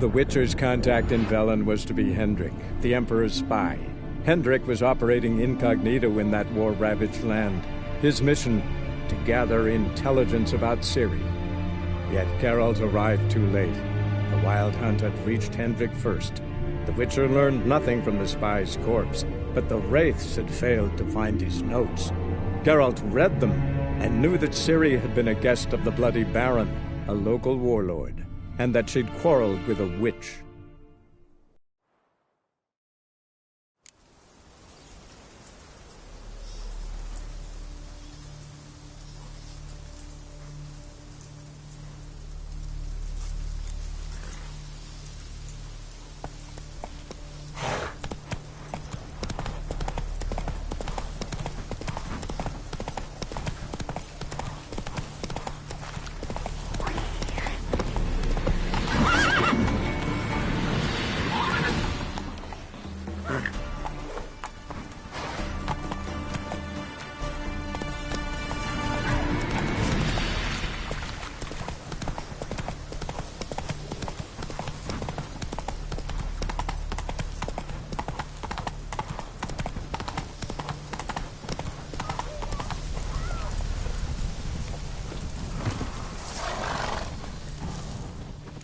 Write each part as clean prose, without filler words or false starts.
The Witcher's contact in Velen was to be Hendrik, the Emperor's spy. Hendrik was operating incognito in that war-ravaged land. His mission, to gather intelligence about Ciri. Yet Geralt arrived too late. The Wild Hunt had reached Hendrik first. The Witcher learned nothing from the spy's corpse, but the Wraiths had failed to find his notes. Geralt read them and knew that Ciri had been a guest of the Bloody Baron, a local warlord, and that she'd quarreled with a witch.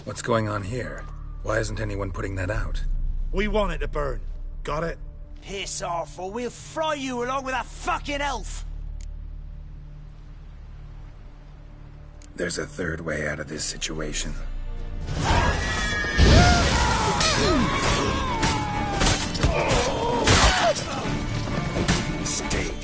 What's going on here? Why isn't anyone putting that out? We want it to burn. Got it? Piss off, or we'll fry you along with a fucking elf! There's a third way out of this situation. Mistake.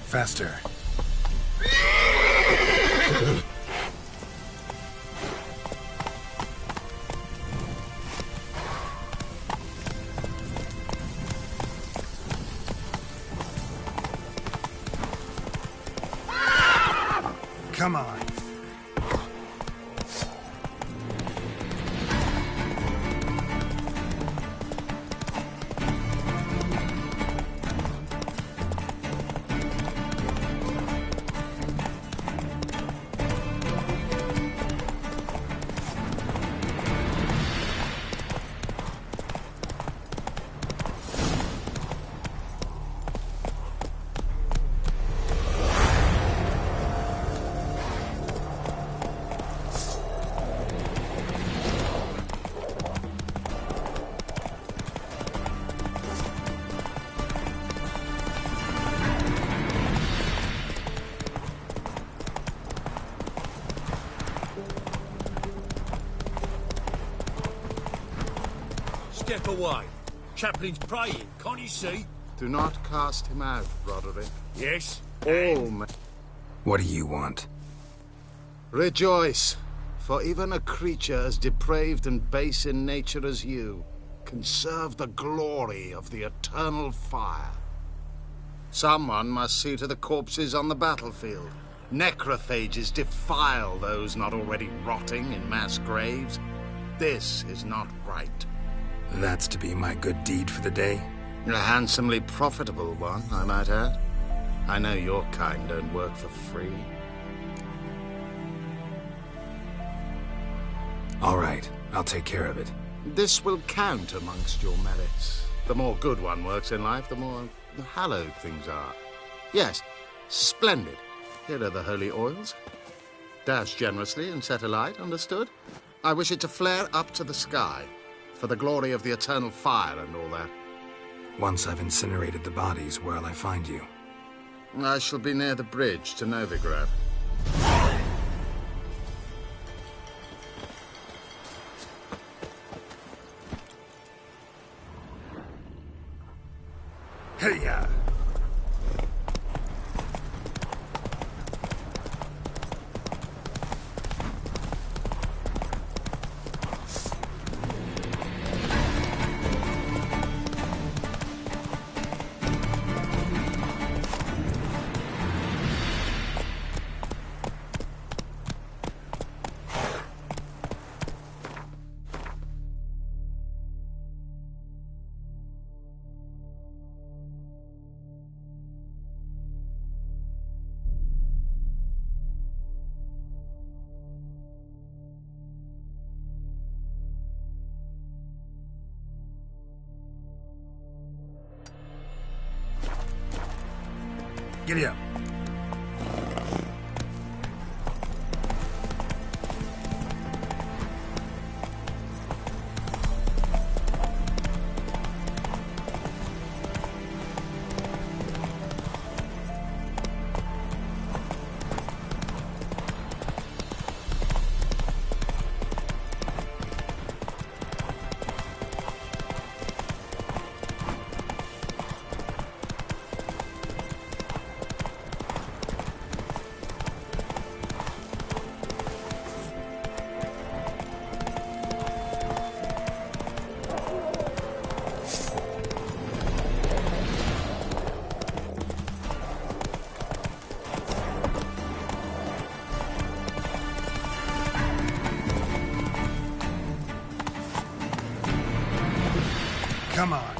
Faster. Come on. Step away. Chaplain's praying, can't you see? Do not cast him out, Roderick. Yes. All men. What do you want? Rejoice, for even a creature as depraved and base in nature as you can serve the glory of the eternal fire. Someone must see to the corpses on the battlefield. Necrophages defile those not already rotting in mass graves. This is not right. That's to be my good deed for the day? A handsomely profitable one, I might add. I know your kind don't work for free. All right, I'll take care of it. This will count amongst your merits. The more good one works in life, the more hallowed things are. Yes, splendid. Here are the holy oils. Dash generously and set alight, understood? I wish it to flare up to the sky, for the glory of the eternal fire and all that. Once I've incinerated the bodies, where'll I find you? I shall be near the bridge to Novigrad. Hiya! Giddy up. Come on.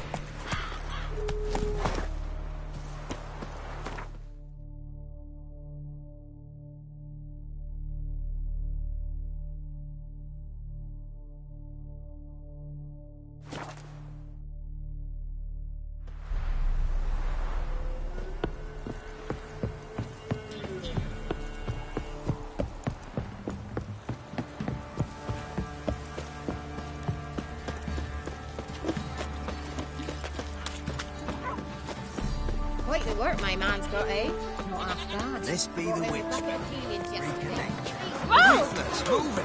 Quite the work my man's got, eh? Not half bad. This be the witch. Reconnect. Whoa! Let's move it.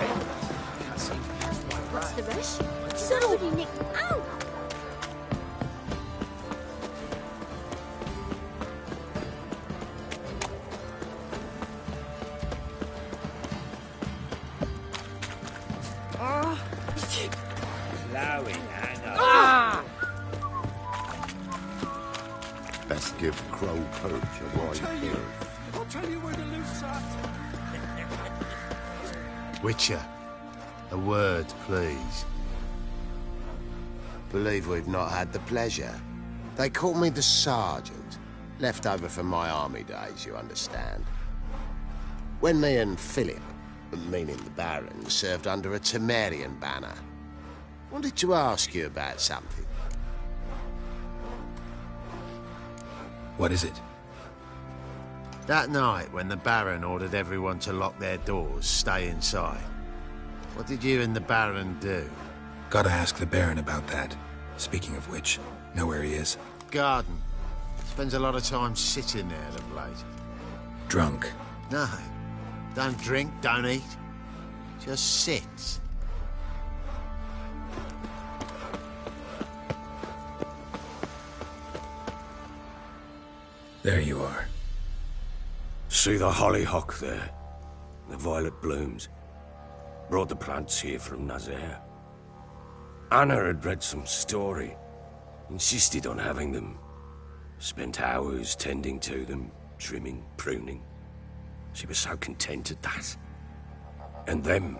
What's the rush? Somebody nicked. Ow! Best give Crow Perch a wide berth. I'll tell you where to loose that. Witcher, a word, please. Believe we've not had the pleasure. They call me the Sergeant. Left over from my army days, you understand. When me and Philip, meaning the Baron, served under a Temerian banner. Wanted to ask you about something. What is it? That night, when the Baron ordered everyone to lock their doors, stay inside, what did you and the Baron do? Gotta ask the Baron about that. Speaking of which, know where he is? Garden. Spends a lot of time sitting there of late. Drunk. No. Don't drink, don't eat. Just sits. There you are. See the hollyhock there? The violet blooms. Brought the plants here from Nazaire. Anna had read some story. Insisted on having them. Spent hours tending to them, trimming, pruning. She was so content at that. And them.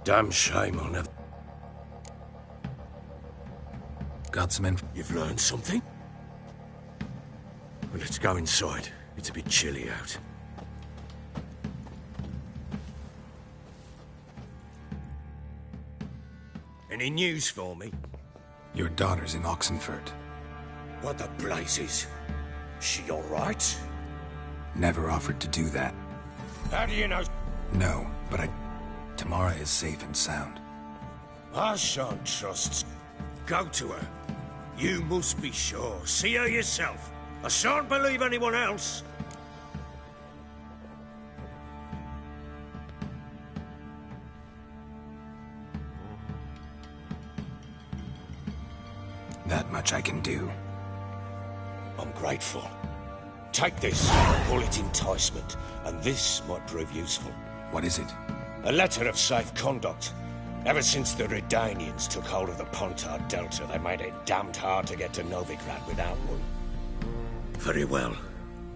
Damn shame I'll never... Got some You've learned something? Well, let's go inside. It's a bit chilly out. Any news for me? Your daughter's in Oxenford. What the blazes? She all right? Never offered to do that. How do you know? No, but Tamara is safe and sound. I shan't trust. Go to her. You must be sure. See her yourself. I shan't believe anyone else. That much I can do. I'm grateful. Take this, call it enticement, and this might prove useful. What is it? A letter of safe conduct. Ever since the Redanians took hold of the Pontard Delta, they made it damned hard to get to Novigrad without one. Very well.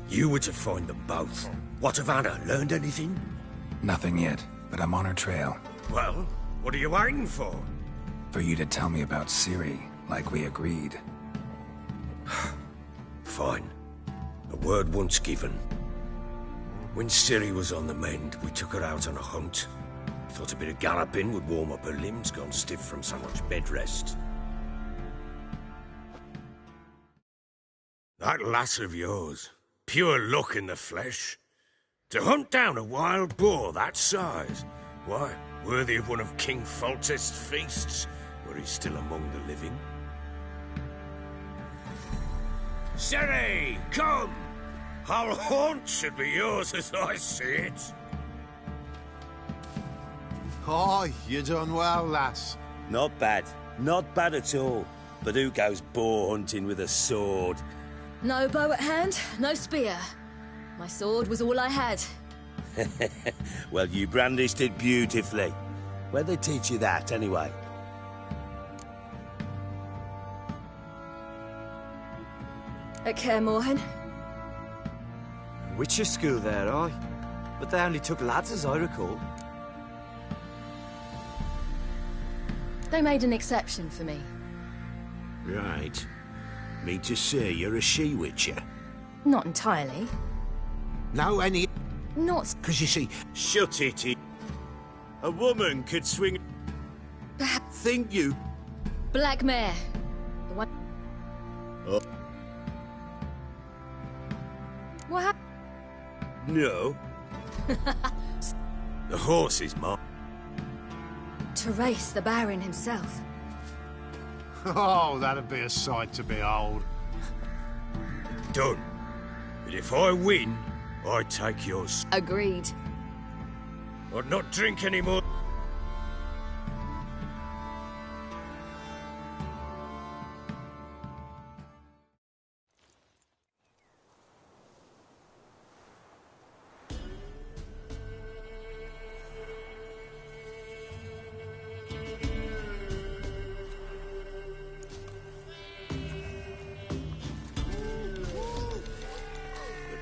You were to find them both. What of Anna? Learned anything? Nothing yet, but I'm on her trail. Well, what are you waiting for? For you to tell me about Ciri, like we agreed. Fine. A word once given. When Ciri was on the mend, we took her out on a hunt. Thought a bit of galloping would warm up her limbs, gone stiff from so much bed rest. That lass of yours, pure luck in the flesh. To hunt down a wild boar that size, why, worthy of one of King Foltest's feasts, were he still among the living. Ciri, come! Our haunt should be yours as I see it. Oh, you done well, lass. Not bad. Not bad at all. But who goes boar hunting with a sword? No bow at hand, no spear. My sword was all I had. Well, you brandished it beautifully. Where'd they teach you that, anyway? At Kaer Morhen. Witcher school there, aye. But they only took lads, as I recall. They made an exception for me. Right. Mean to say you're a she-witcher? Not entirely. No, any... Not... Because you see... Shut it, a woman could swing... Think you... Black Mare. The one... Oh. What happened? No. The horse is mine. Therese, the Baron himself. Oh, that'd be a sight to behold. Done. But if I win, I take yours. Agreed. I'd not drink anymore.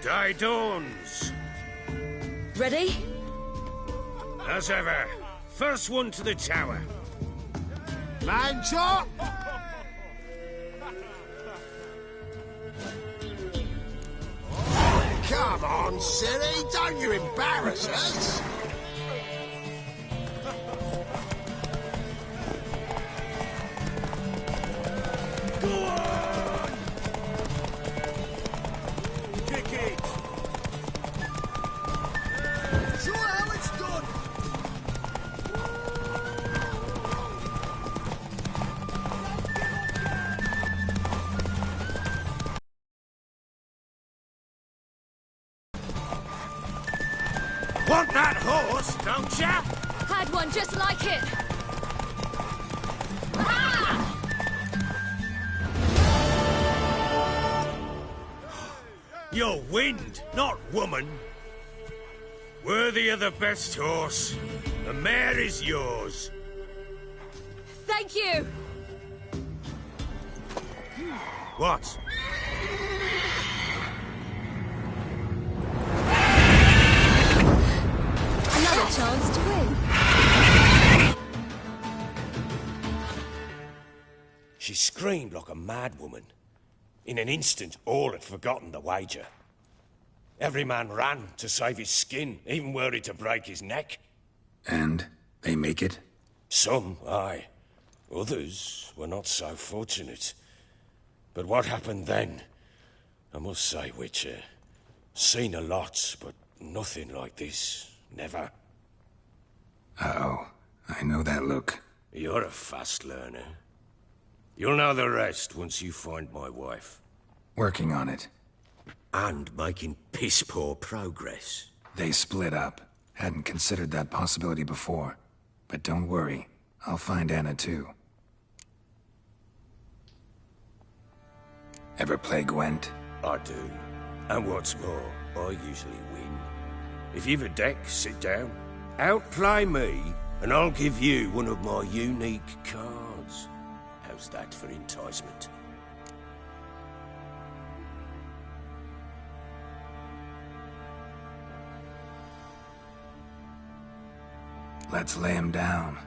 Day dawns. Ready? As ever. First one to the tower. Man shot! Come on, Ciri, don't you embarrass us! Go on! Kick it! Show how it's done! Want that horse, don't ya? Had one just like it. You're wind, not woman. Worthy of the best horse. The mare is yours. Thank you. What? Another chance to win. She screamed like a mad woman. In an instant, all had forgotten the wager. Every man ran to save his skin, even were he to break his neck. And they make it? Some, aye. Others were not so fortunate. But what happened then? I must say, Witcher, seen a lot, but nothing like this. Never. Uh-oh. I know that look. You're a fast learner. You'll know the rest once you find my wife. Working on it. And making piss-poor progress. They split up. Hadn't considered that possibility before. But don't worry. I'll find Anna too. Ever play Gwent? I do. And what's more, I usually win. If you've a deck, sit down. Outplay me, and I'll give you one of my unique cards. How's that for enticement? Let's lay him down.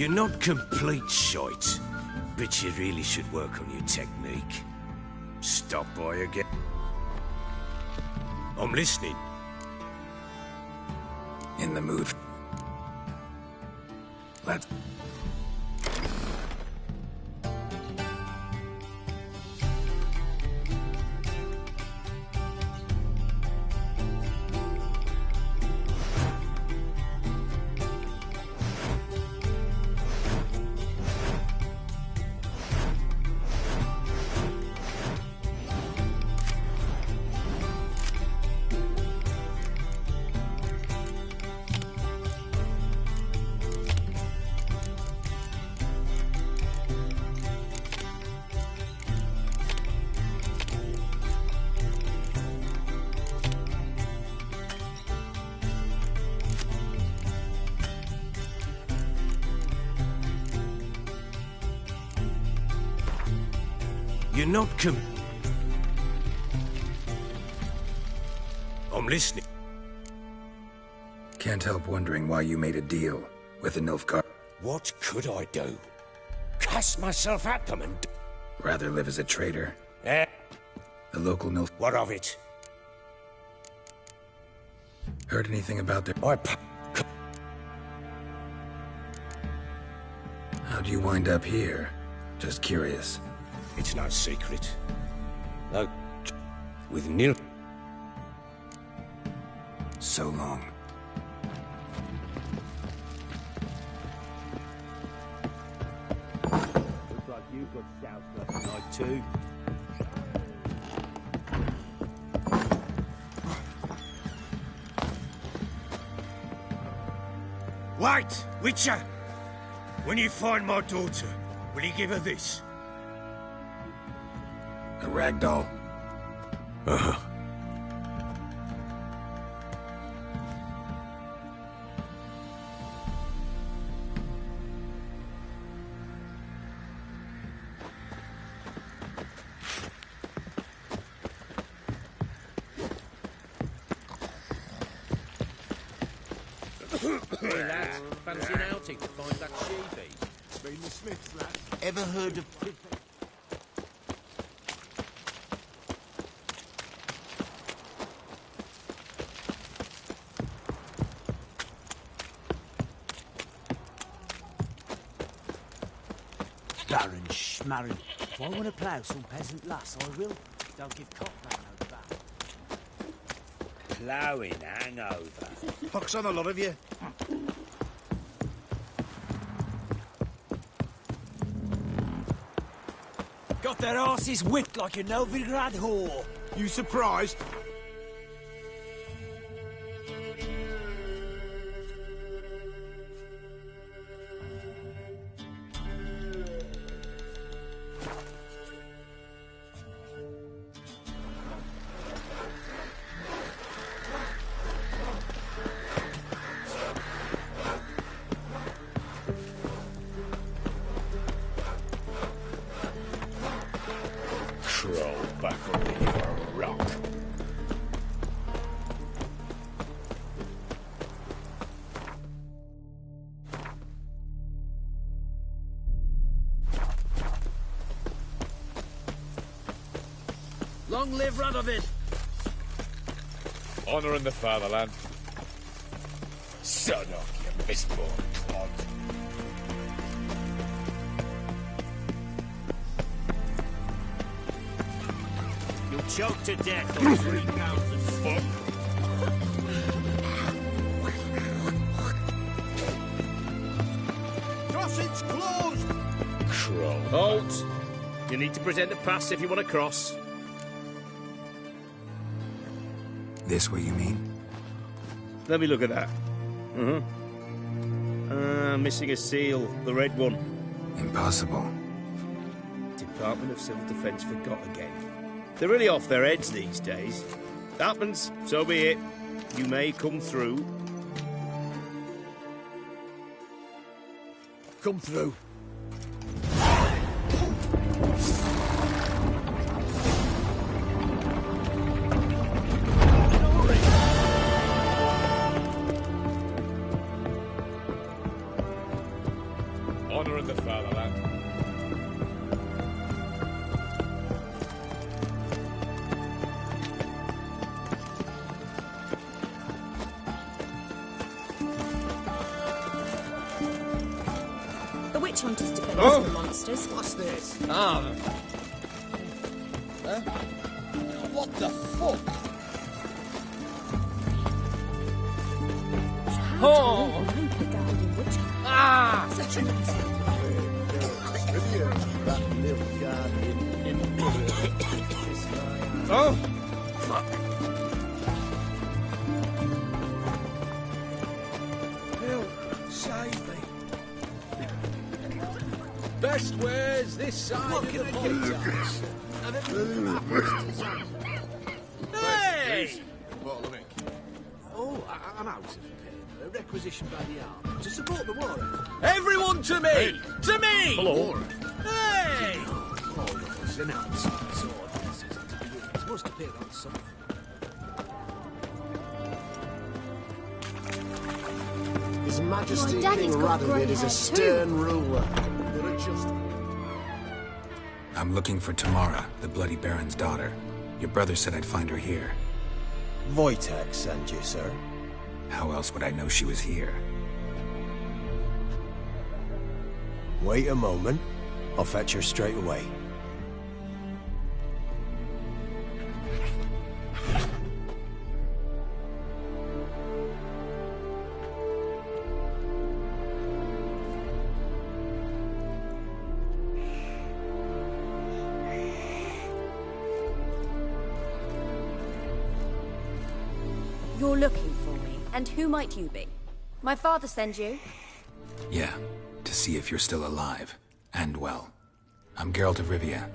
You're not complete shite, but you really should work on your technique. Stop by again. I'm listening. In the mood. Let's... You're not I'm listening. Can't help wondering why you made a deal with the Nilfgaard. What could I do? Cast myself at them and... Rather live as a traitor. Eh? The local Nilf... What of it? Heard anything about their... How'd you wind up here? Just curious. It's no secret. No, with Nil. So long. Looks like you've got shouts left tonight too. Wait, Witcher! When you find my daughter, will you give her this? A ragdoll. Uh-huh. Hey lads, fancy an outing to find that sheepy? Been the Smiths, lads. Ever heard of... Baron Schmarren. If I want to plough some peasant lass, I will. Don't give cockman no back. Ploughing hangover. Pox on a lot of you. Got their asses whipped like a Novigrad whore. You surprised? Back under your rock. Long live Radovid! Honor in the fatherland. Son of you mistborn clod. You'll choke to death on 3 pounds of spunk. Crossing's closed! Crow. Halt! You need to present a pass if you want to cross. This what you mean? Let me look at that. Missing a seal, the red one. Impossible. Department of Civil Defence forgot again. They're really off their heads these days. Happens, so be it. You may come through. Come through. enchanters defend the monsters. What's this? Ah. Huh? What the fuck? Oh! Ah! Such a nice Oh! Fuck. Help, save me. Best wares this side of the vortex. Hey! Oh, I'm out of paper. Requisitioned by the army to support the war effort. Everyone to me! Hey. To me! Hello. Hey! An ounce of sword necessity must appear on something. His Majesty King Radomir is a stern ruler. There are just... I'm looking for Tamara, the Bloody Baron's daughter. Your brother said I'd find her here. Wojtek sent you, sir. How else would I know she was here? Wait a moment. I'll fetch her straight away. You're looking for me, and who might you be? My father sends you? Yeah, to see if you're still alive. And well. I'm Geralt of Rivia.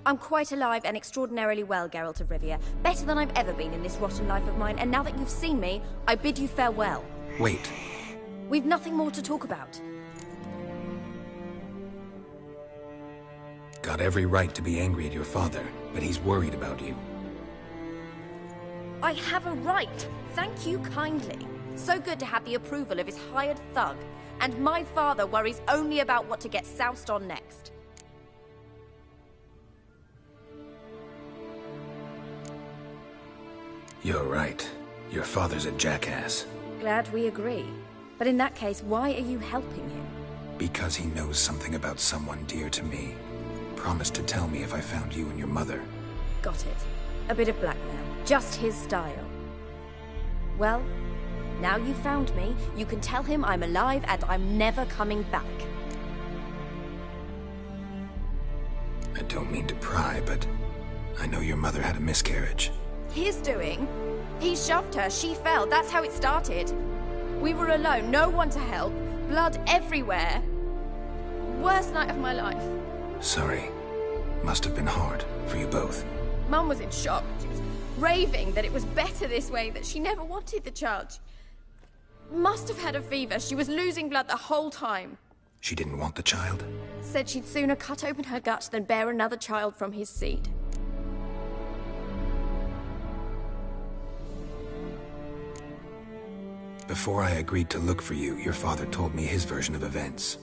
I'm quite alive and extraordinarily well, Geralt of Rivia. Better than I've ever been in this rotten life of mine, and now that you've seen me, I bid you farewell. Wait. We've nothing more to talk about. Got every right to be angry at your father, but he's worried about you. I have a right. Thank you kindly. So good to have the approval of his hired thug. And my father worries only about what to get soused on next. You're right. Your father's a jackass. Glad we agree. But in that case, why are you helping him? Because he knows something about someone dear to me. Promised to tell me if I found you and your mother. Got it. A bit of blackmail. Just his style. Well, now you've found me, you can tell him I'm alive and I'm never coming back. I don't mean to pry, but I know your mother had a miscarriage. His doing? He shoved her, she fell, that's how it started. We were alone, no one to help, blood everywhere. Worst night of my life. Sorry. Must have been hard for you both. Mum was in shock. She was raving that it was better this way, that she never wanted the child. Must have had a fever. She was losing blood the whole time. She didn't want the child? Said she'd sooner cut open her gut than bear another child from his seed. Before I agreed to look for you, your father told me his version of events.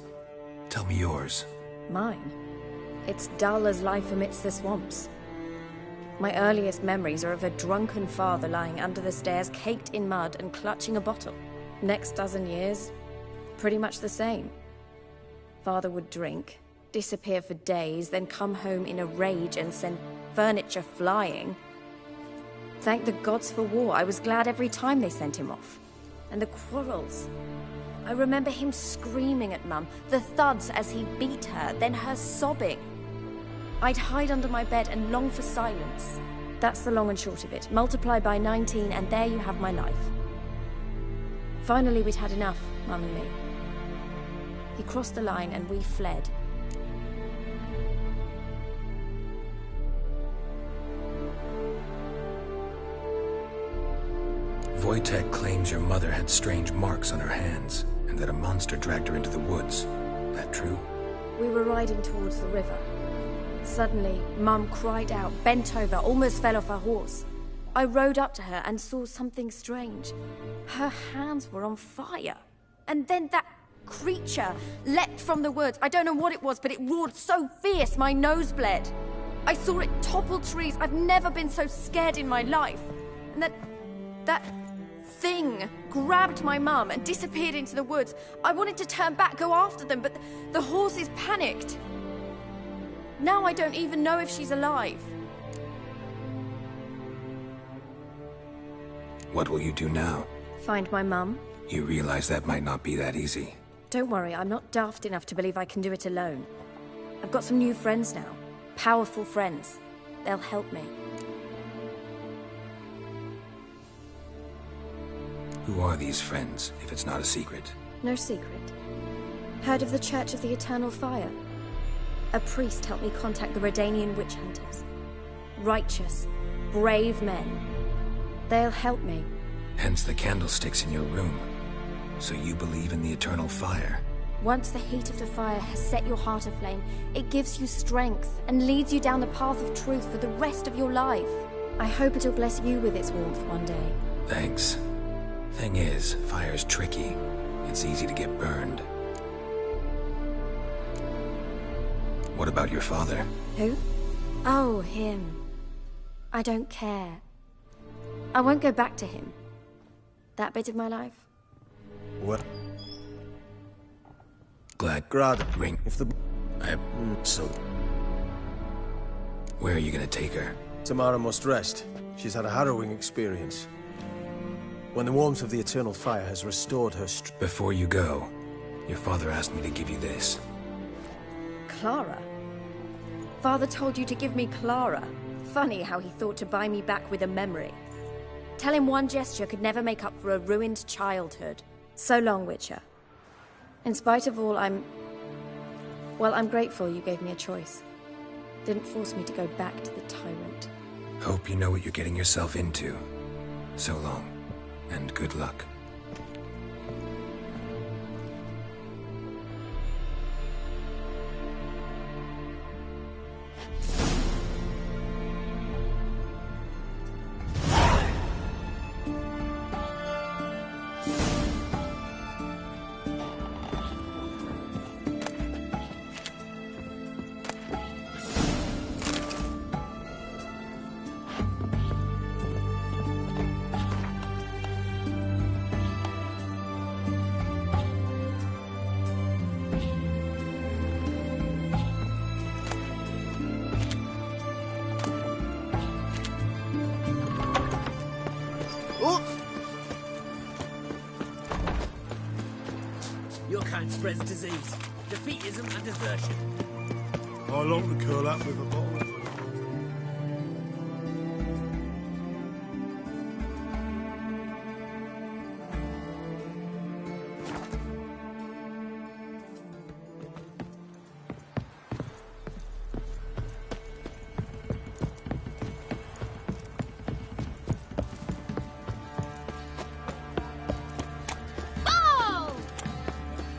Tell me yours. Mine? It's dull as life amidst the swamps. My earliest memories are of a drunken father lying under the stairs, caked in mud and clutching a bottle. Next dozen years, pretty much the same. Father would drink, disappear for days, then come home in a rage and send furniture flying. Thank the gods for war. I was glad every time they sent him off. And the quarrels. I remember him screaming at Mum, the thuds as he beat her, then her sobbing. I'd hide under my bed and long for silence. That's the long and short of it. Multiply by 19 and there you have my life. Finally, we'd had enough, Mum and me. He crossed the line and we fled. Wojtek claims your mother had strange marks on her hands, and that a monster dragged her into the woods. That true? We were riding towards the river. Suddenly, Mum cried out, bent over, almost fell off her horse. I rode up to her and saw something strange. Her hands were on fire. And then that creature leapt from the woods. I don't know what it was, but it roared so fierce my nose bled. I saw it topple trees. I've never been so scared in my life. And that thing grabbed my mum and disappeared into the woods. I wanted to turn back, go after them, but the horses panicked. Now I don't even know if she's alive. What will you do now? Find my mum. You realize that might not be that easy. Don't worry, I'm not daft enough to believe I can do it alone. I've got some new friends now. Powerful friends. They'll help me. Who are these friends, if it's not a secret? No secret. Heard of the Church of the Eternal Fire? A priest helped me contact the Redanian witch hunters. Righteous, brave men. They'll help me. Hence the candlesticks in your room. So you believe in the eternal fire? Once the heat of the fire has set your heart aflame, it gives you strength and leads you down the path of truth for the rest of your life. I hope it'll bless you with its warmth one day. Thanks. Thing is, fire's tricky. It's easy to get burned. What about your father? Who? Oh, him. I don't care. I won't go back to him. That bit of my life. What? Glad. Grad. Ring. If the... So... Where are you gonna take her? Tamara must rest. She's had a harrowing experience. When the warmth of the eternal fire has restored her Before you go, your father asked me to give you this. Clara? Father told you to give me Clara. Funny how he thought to buy me back with a memory. Tell him one gesture could never make up for a ruined childhood. So long, Witcher. In spite of all, I'm grateful you gave me a choice. Didn't force me to go back to the tyrant. Hope you know what you're getting yourself into. So long, and good luck. Your kind spreads disease, defeatism and desertion. I long to curl up with a bottle.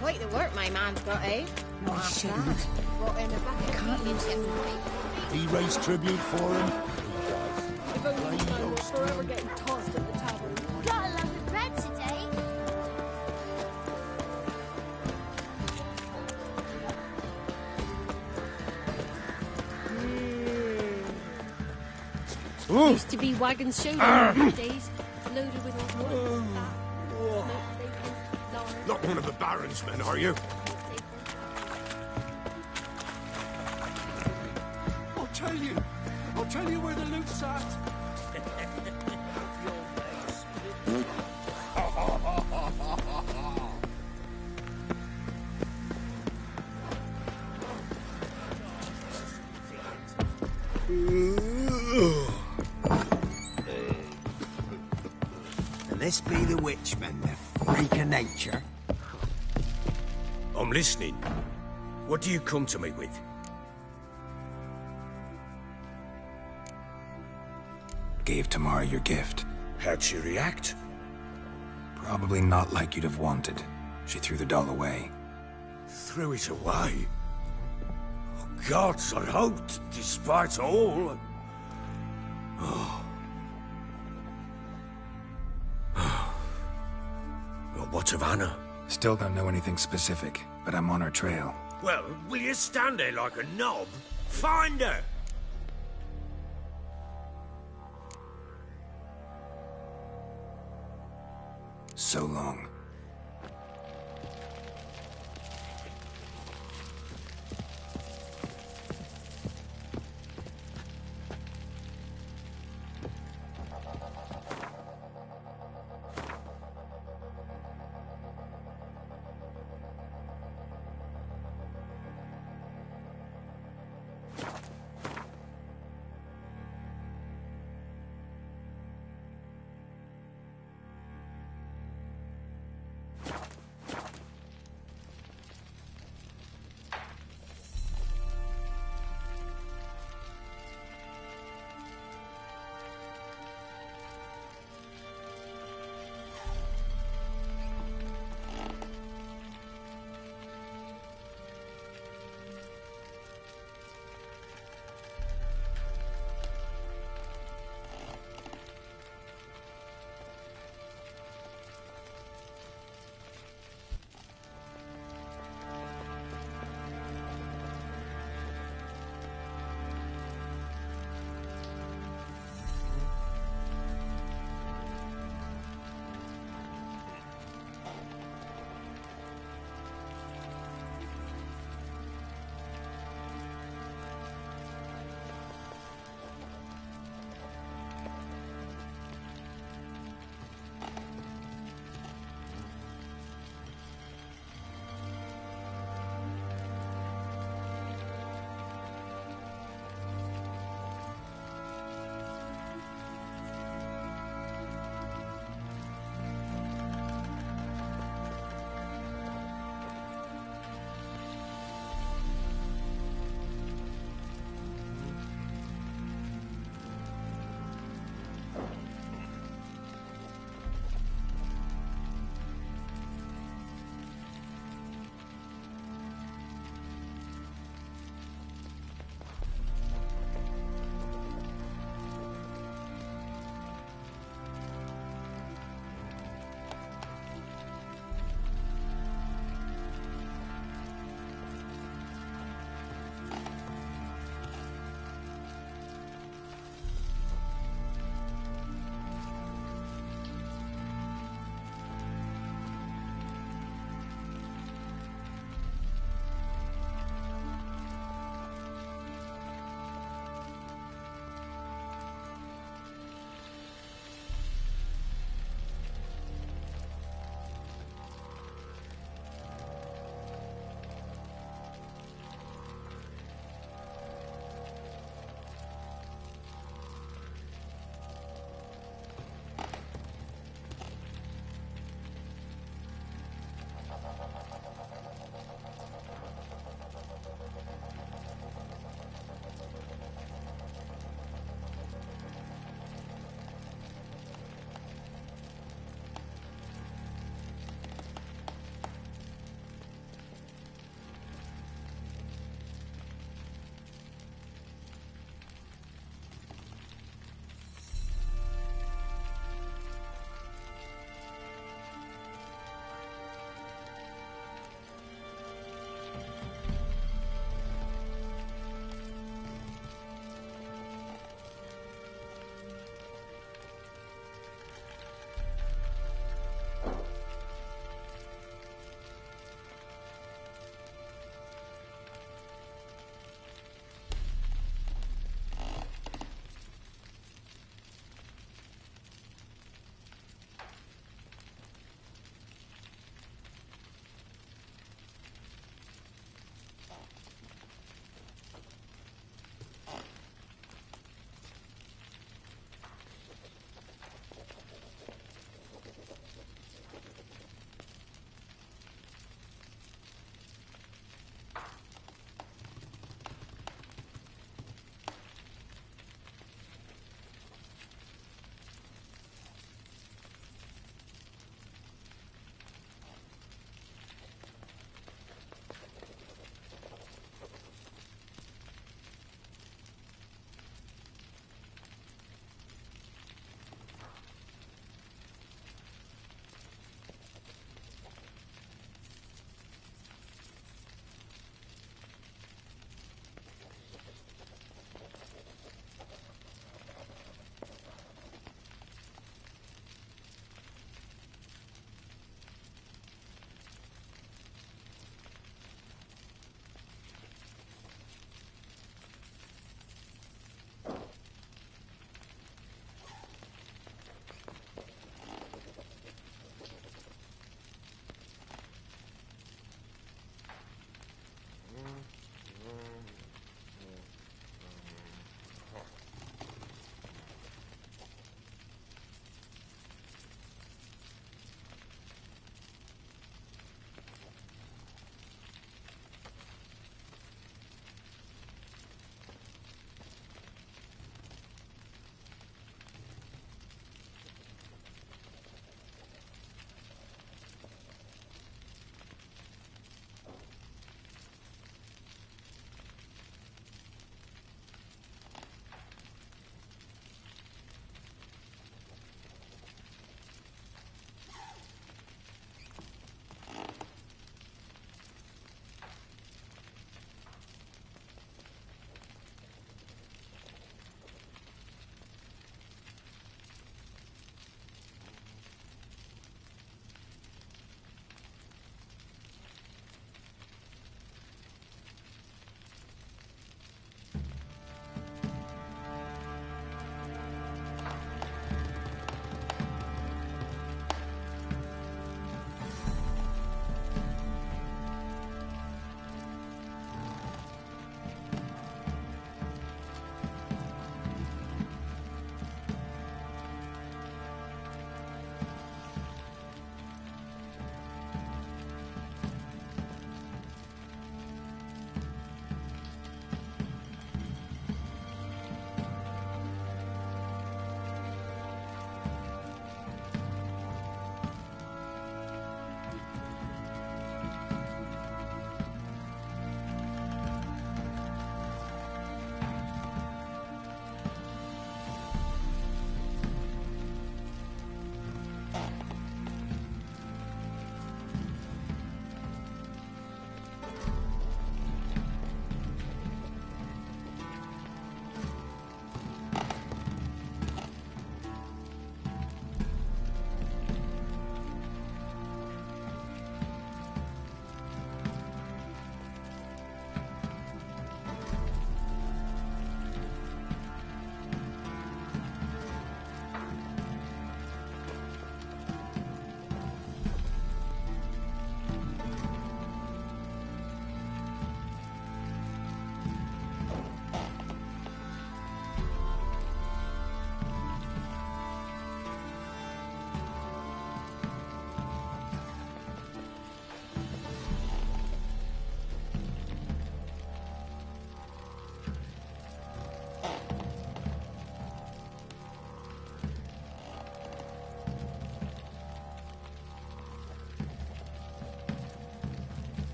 Quite the work my man's got, eh? Not half bad. Brought in a bucket of meat yesterday. He raised tribute for him. If only I was forever getting tossed at the tavern. Got a load of bread today. Used to be wagons showing in the days, loaded with all sorts. Not one of the Baron's men, are you? I'll tell you where the loot's at. And this be the witchman, the freak of nature. I'm listening. What do you come to me with? Gave Tamara your gift. How'd she react? Probably not like you'd have wanted. She threw the doll away. Threw it away? Oh, gods, I hoped, despite all... Oh. Well, what of Anna? Still don't know anything specific, but I'm on her trail. Well, will you stand there like a knob? Find her! so long.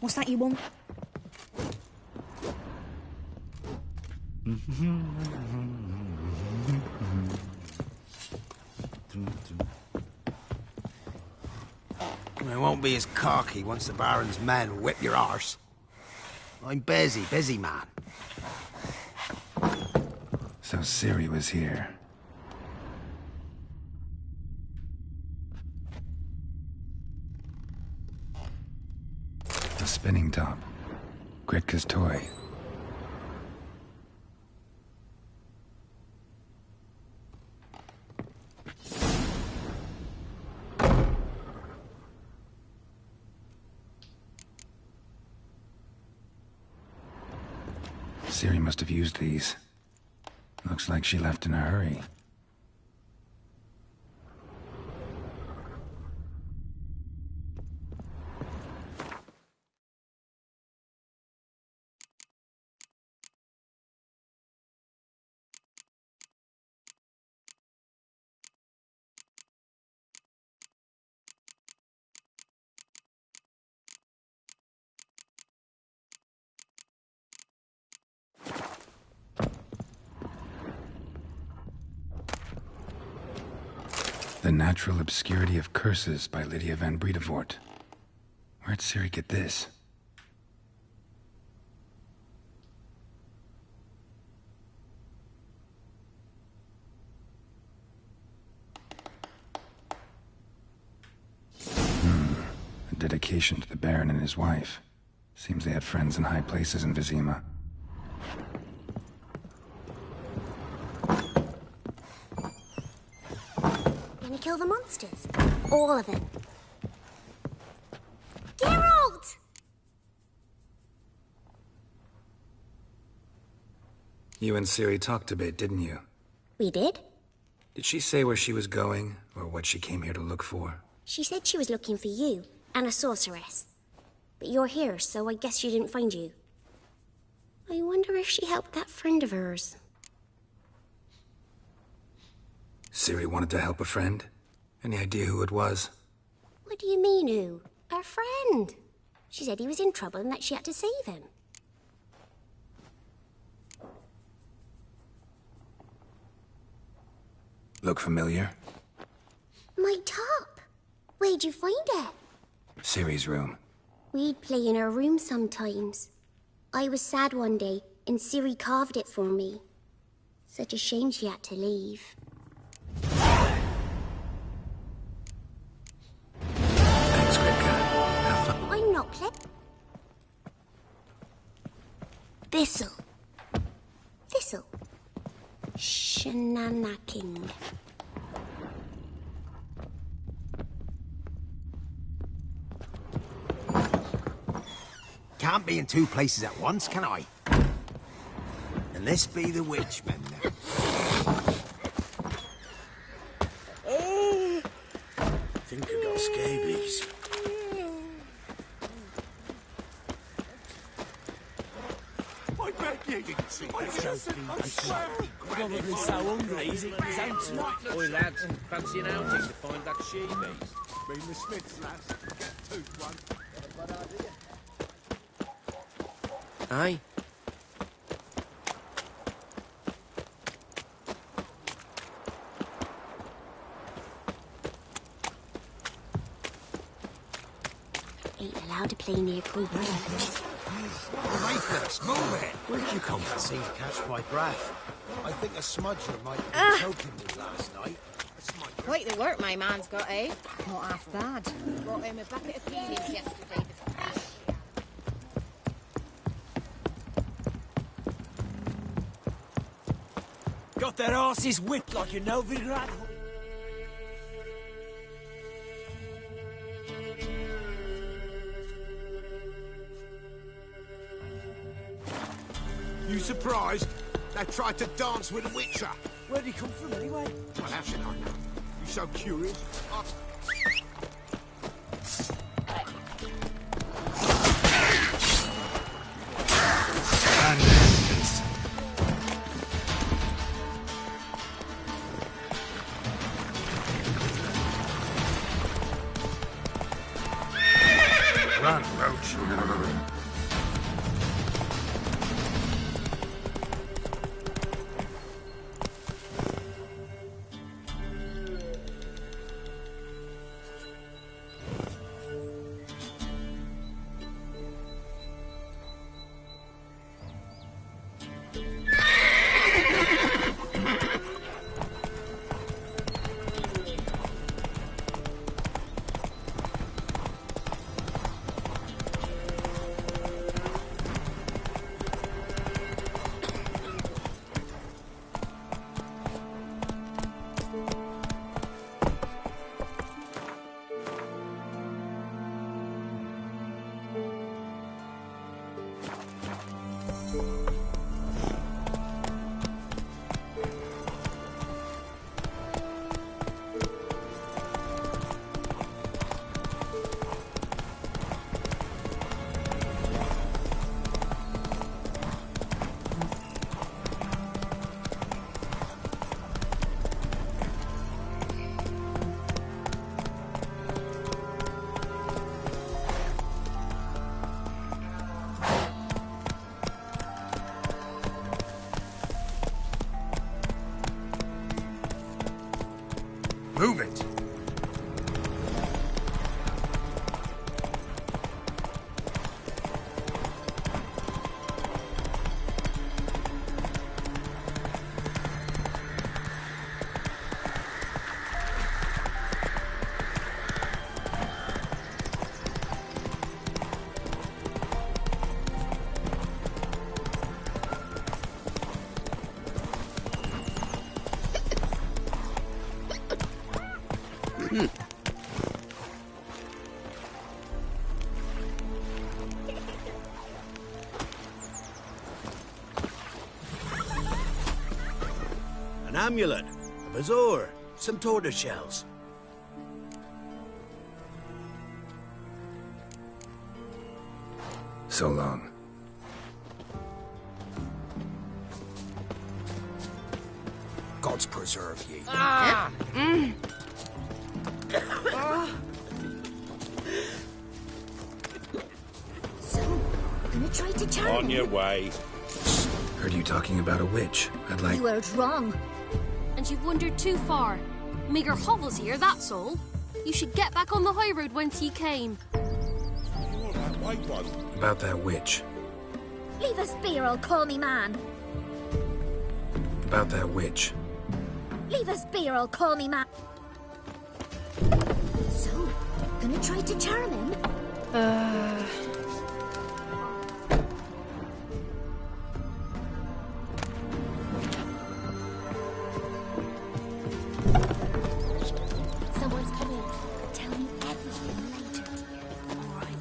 What's that you want? It won't be as cocky once the Baron's men whip your arse. I'm busy man. So Ciri was here. A spinning top. Gretka's toy. Ciri must have used these. Looks like she left in a hurry. The Natural Obscurity of Curses by Lydia van Bredevoort. Where'd Ciri get this? A dedication to the Baron and his wife. Seems they had friends in high places in Vizima. Gonna kill the monsters? All of them. Geralt! You and Ciri talked a bit, didn't you? We did? Did she say where she was going, or what she came here to look for? She said she was looking for you, and a sorceress. But you're here, so I guess she didn't find you. I wonder if she helped that friend of hers. Ciri wanted to help a friend? Any idea who it was? What do you mean, who? Our friend. She said he was in trouble and that she had to save him. Look familiar? My top. Where'd you find it? Ciri's room. We'd play in her room sometimes. I was sad one day, and Ciri carved it for me. Such a shame she had to leave. Thanks, Gretka. Have fun. I'm not Clip. Thistle. Thistle. Shenanacking. Can't be in two places at once, can I? And this be the witchmen now. Oh! Think I got scabies. I beg you. Probably so hungry he's eating his own tonight. Oi, lads, fancy an outing to find that she-beast? Bring the Smiths, lads. Get a tooth one. Aye. Ain't allowed to play near Cool Bridge. Ruthless, move it! Where'd you come from? Seemed to catch my breath. I think a smudger might have been choking me last night. Quite the work my man's got, eh? Not half bad. Brought him a bucket of peelings yesterday. Got their asses whipped like a Novigrad. You surprised? They tried to dance with a witcher. Where'd he come from anyway? Well, how should I know? You so curious? Run, Roach. Move it! An amulet, a bazaar, some tortoise shells. So long. Gods preserve ye. Ah! So, gonna try to charm On your way. Heard you talking about a witch. I'd like... You heard wrong. And you've wandered too far. Meagre hovels here, that's all. You should get back on the high road whence ye came. About that witch. Leave us be or I'll call me man. About that witch. Leave us be or I'll call me man. So, gonna try to charm him? Someone's coming. Tell me everything later, dear. All right.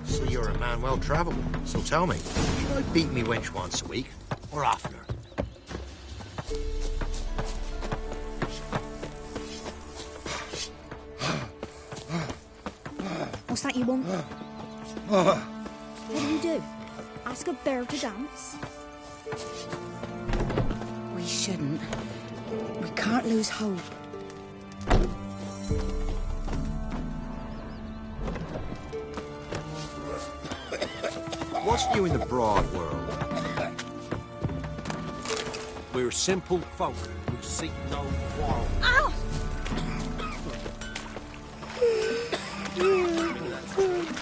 So you're a man well travelled. So tell me, should I beat me wench once a week, or oftener? What's that you want? What do? Ask a bear to dance? We shouldn't. We can't lose hope. What's new in the broad world? We're simple folk who seek no quarrel. Ow!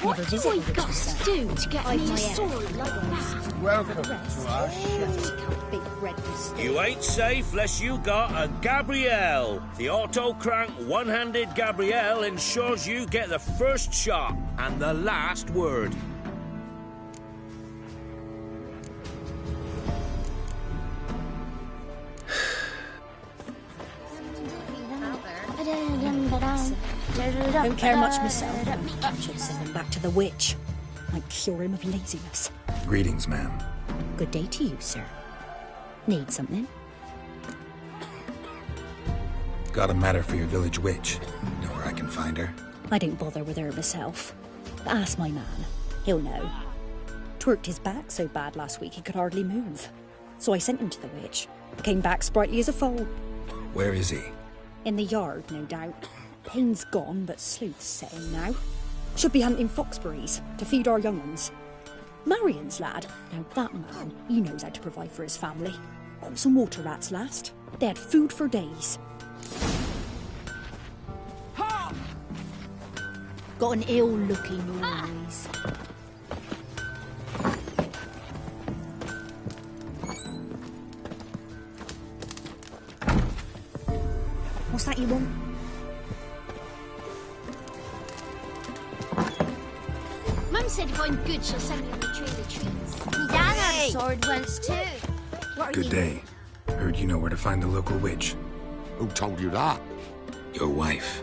What have I got to do to get me a sword like that? Welcome to our chef. You ain't safe less you got a Gabrielle. The auto-crank one-handed Gabrielle ensures you get the first shot and the last word. Don't care much myself. Should send him back to the witch. Might cure him of laziness. Greetings, ma'am. Good day to you, sir. Need something? Got a matter for your village witch. Know where I can find her? I didn't bother with her myself. But ask my man. He'll know. Twerked his back so bad last week he could hardly move. So I sent him to the witch. Came back sprightly as a foal. Where is he? In the yard, no doubt. Pain's gone, but sleuth's setting now. Should be hunting foxberries to feed our young ones. Marion's lad, now that man, he knows how to provide for his family. Oh, some water rats last. They had food for days. Got an ill-looking noise. What's that you want? Mum said if I'm good, she'll send me on the trail of trees. Me dad had a sword once too. What are Good you? day. Heard you know where to find the local witch. Who told you that? Your wife.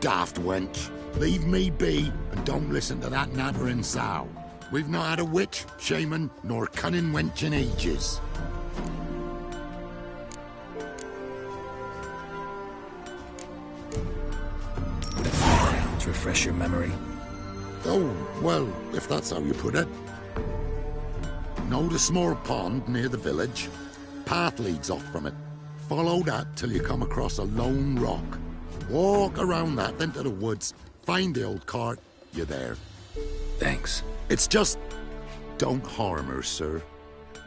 Daft wench. Leave me be and don't listen to that nattering sow. We've not had a witch, shaman, nor cunning wench in ages. To refresh your memory. Oh, well, if that's how you put it. Know the small pond near the village? Path leads off from it. Follow that till you come across a lone rock. Walk around that, then to the woods. Find the old cart. You're there. Thanks. It's just... don't harm her, sir.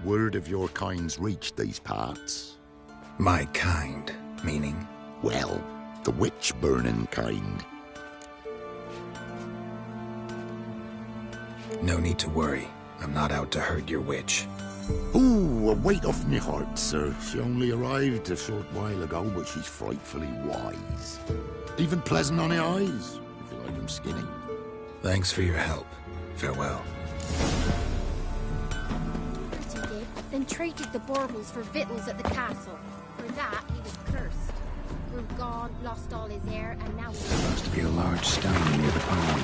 Word of your kind's reached these parts. My kind, meaning? Well, the witch-burning kind. No need to worry. I'm not out to hurt your witch. Ooh, a weight off me heart, sir. She only arrived a short while ago, but she's frightfully wise. Even pleasant on the eyes, if you like them skinny. Thanks for your help. Farewell. Pretty did, then traded the baubles for victuals at the castle. For that, he was cursed. Grew gone, lost all his hair, and now he's... There must be a large stone near the pond.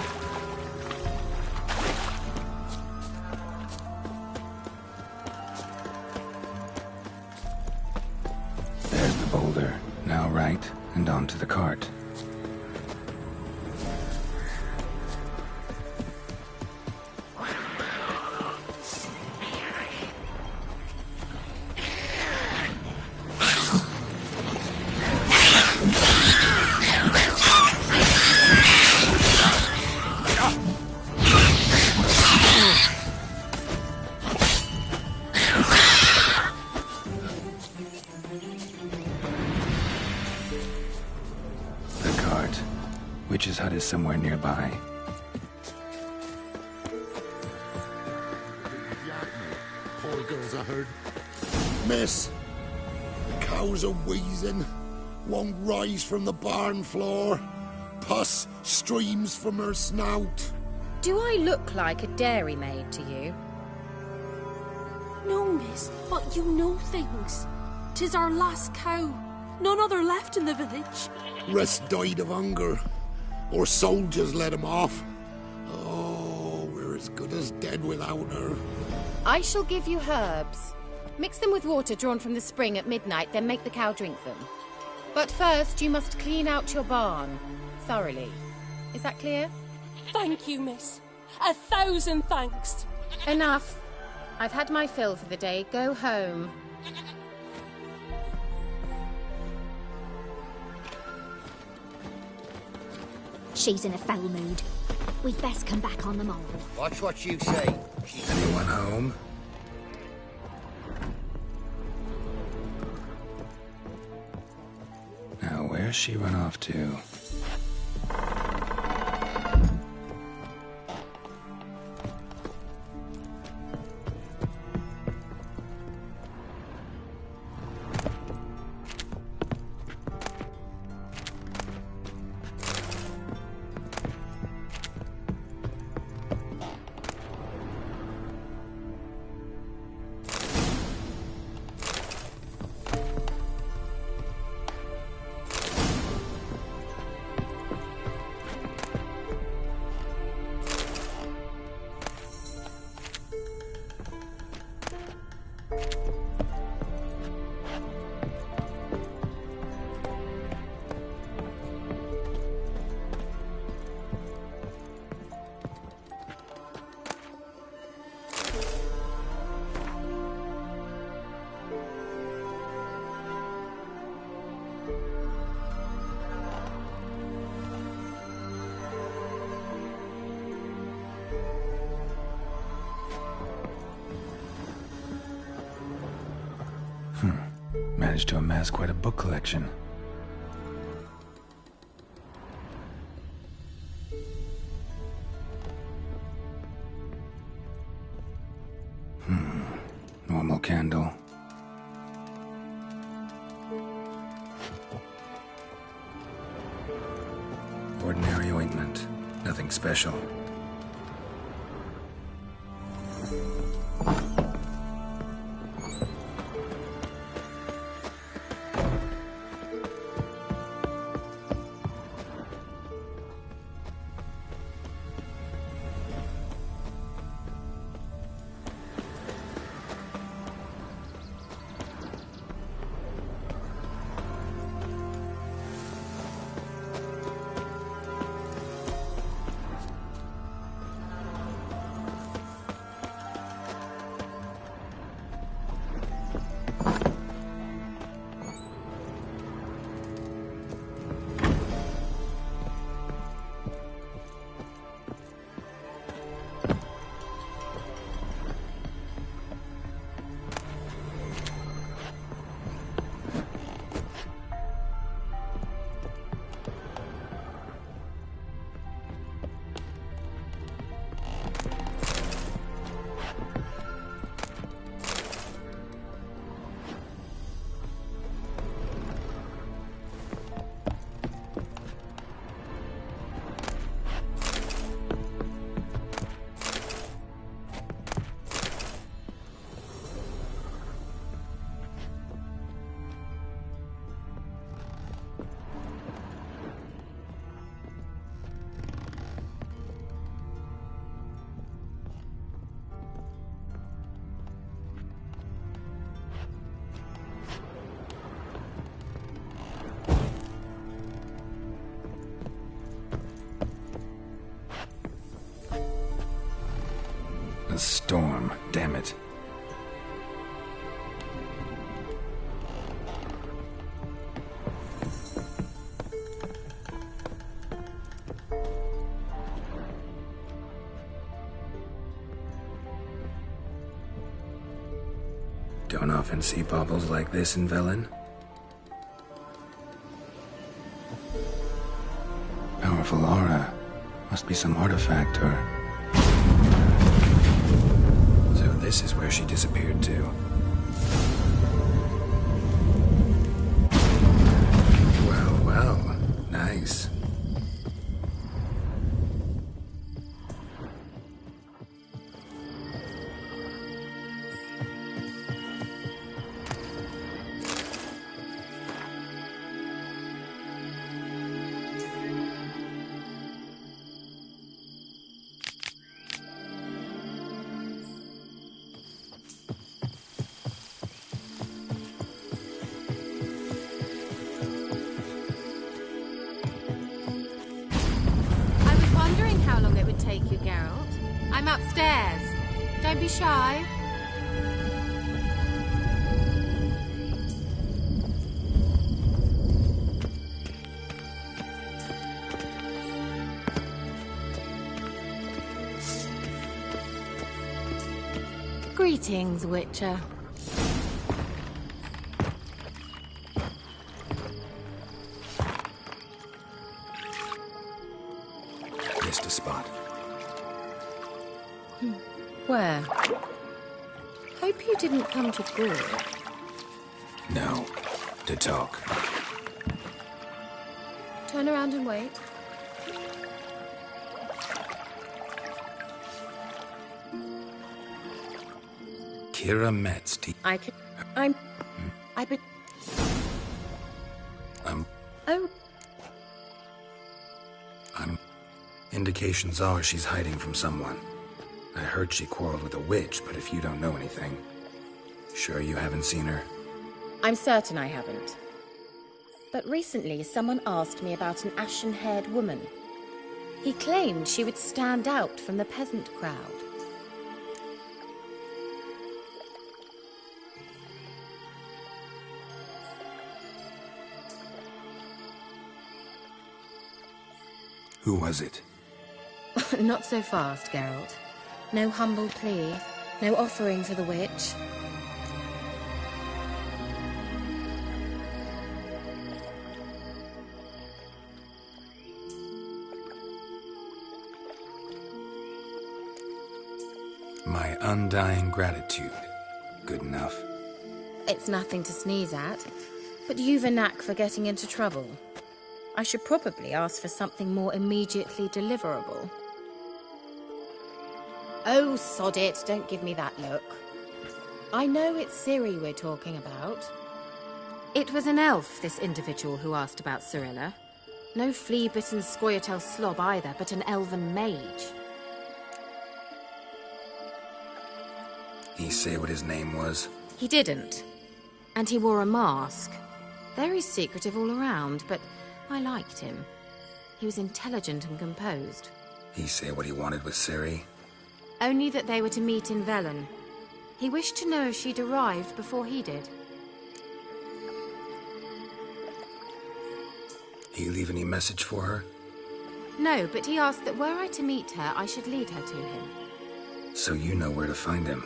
There's the boulder. Now right, and onto the cart. Witch's hut is somewhere nearby. Poor girls, I heard. Miss, the cows are wheezing. Won't rise from the barn floor. Pus streams from her snout. Do I look like a dairymaid to you? No, miss, but you know things. 'Tis our last cow. None other left in the village. Rest died of hunger. Or soldiers let him off. Oh, we're as good as dead without her. I shall give you herbs. Mix them with water drawn from the spring at midnight, then make the cow drink them. But first, you must clean out your barn thoroughly. Is that clear? Thank you, miss. 1,000 thanks. Enough. I've had my fill for the day. Go home. She's in a foul mood. We'd best come back on the morrow. Watch what you say. Anyone home? Now, where's she run off to? managed to amass quite a book collection. Normal candle. Ordinary ointment. Nothing special. A storm, damn it. Don't often see baubles like this in Velen. Powerful aura. Must be some artifact or... So this is where she disappeared to. Well, well. Nice. I'm upstairs. Don't be shy. Greetings, Witcher. Missed a spot. Where? Hope you didn't come to Gore. No. To talk. Turn around and wait. Kira Metz. I could... Oh. Indications are she's hiding from someone. I heard she quarreled with a witch, but if you don't know anything... Sure you haven't seen her? I'm certain I haven't. But recently, someone asked me about an ashen-haired woman. He claimed she would stand out from the peasant crowd. Who was it? Not so fast, Geralt. No humble plea, no offering for the witch. My undying gratitude. Good enough. It's nothing to sneeze at, but you've a knack for getting into trouble. I should probably ask for something more immediately deliverable. Oh, sod it, don't give me that look. I know it's Ciri we're talking about. It was an elf, this individual who asked about Cirilla. No flea-bitten Scoia'tael slob either, but an elven mage. He say what his name was? He didn't. And he wore a mask. Very secretive all around, but I liked him. He was intelligent and composed. He say what he wanted with Ciri? Only that they were to meet in Velen. He wished to know if she'd arrived before he did. He leave any message for her? No, but he asked that were I to meet her, I should lead her to him. So you know where to find him?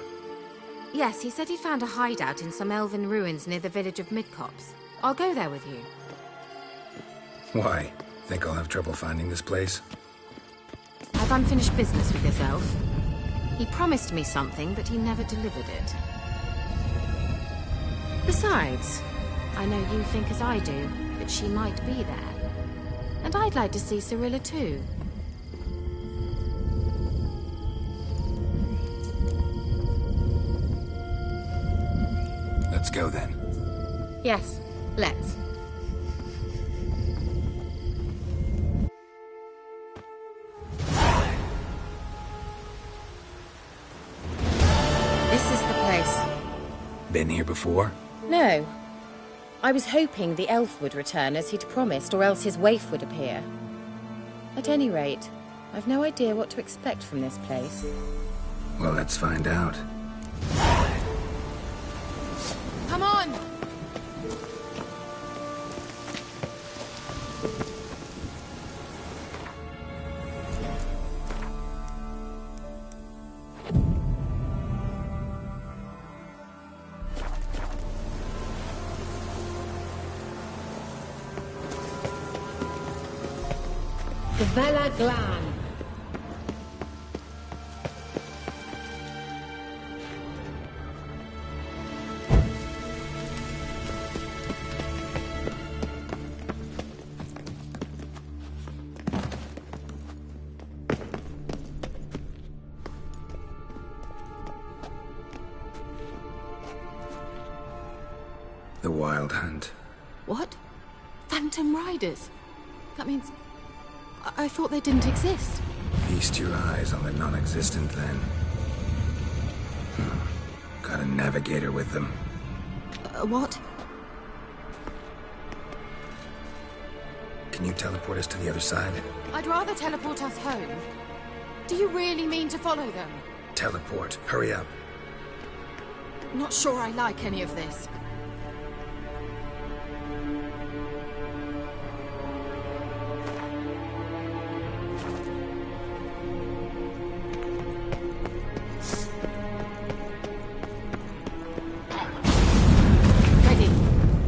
Yes, he said he'd found a hideout in some elven ruins near the village of Midcopse. I'll go there with you. Why? Think I'll have trouble finding this place? I've unfinished business with this elf. He promised me something, but he never delivered it. Besides, I know you think as I do, that she might be there. And I'd like to see Cirilla too. Let's go then. Yes, let's. This is the place. Been here before? No. I was hoping the elf would return as he'd promised, or else his waif would appear. At any rate, I've no idea what to expect from this place. Well, let's find out. Come on! The Vela Glan. The Wild Hunt. What? Phantom Riders? That means... I thought they didn't exist. Feast your eyes on the non-existent, then. Got a navigator with them. What? Can you teleport us to the other side? I'd rather teleport us home. Do you really mean to follow them? Teleport. Hurry up. Not sure I like any of this.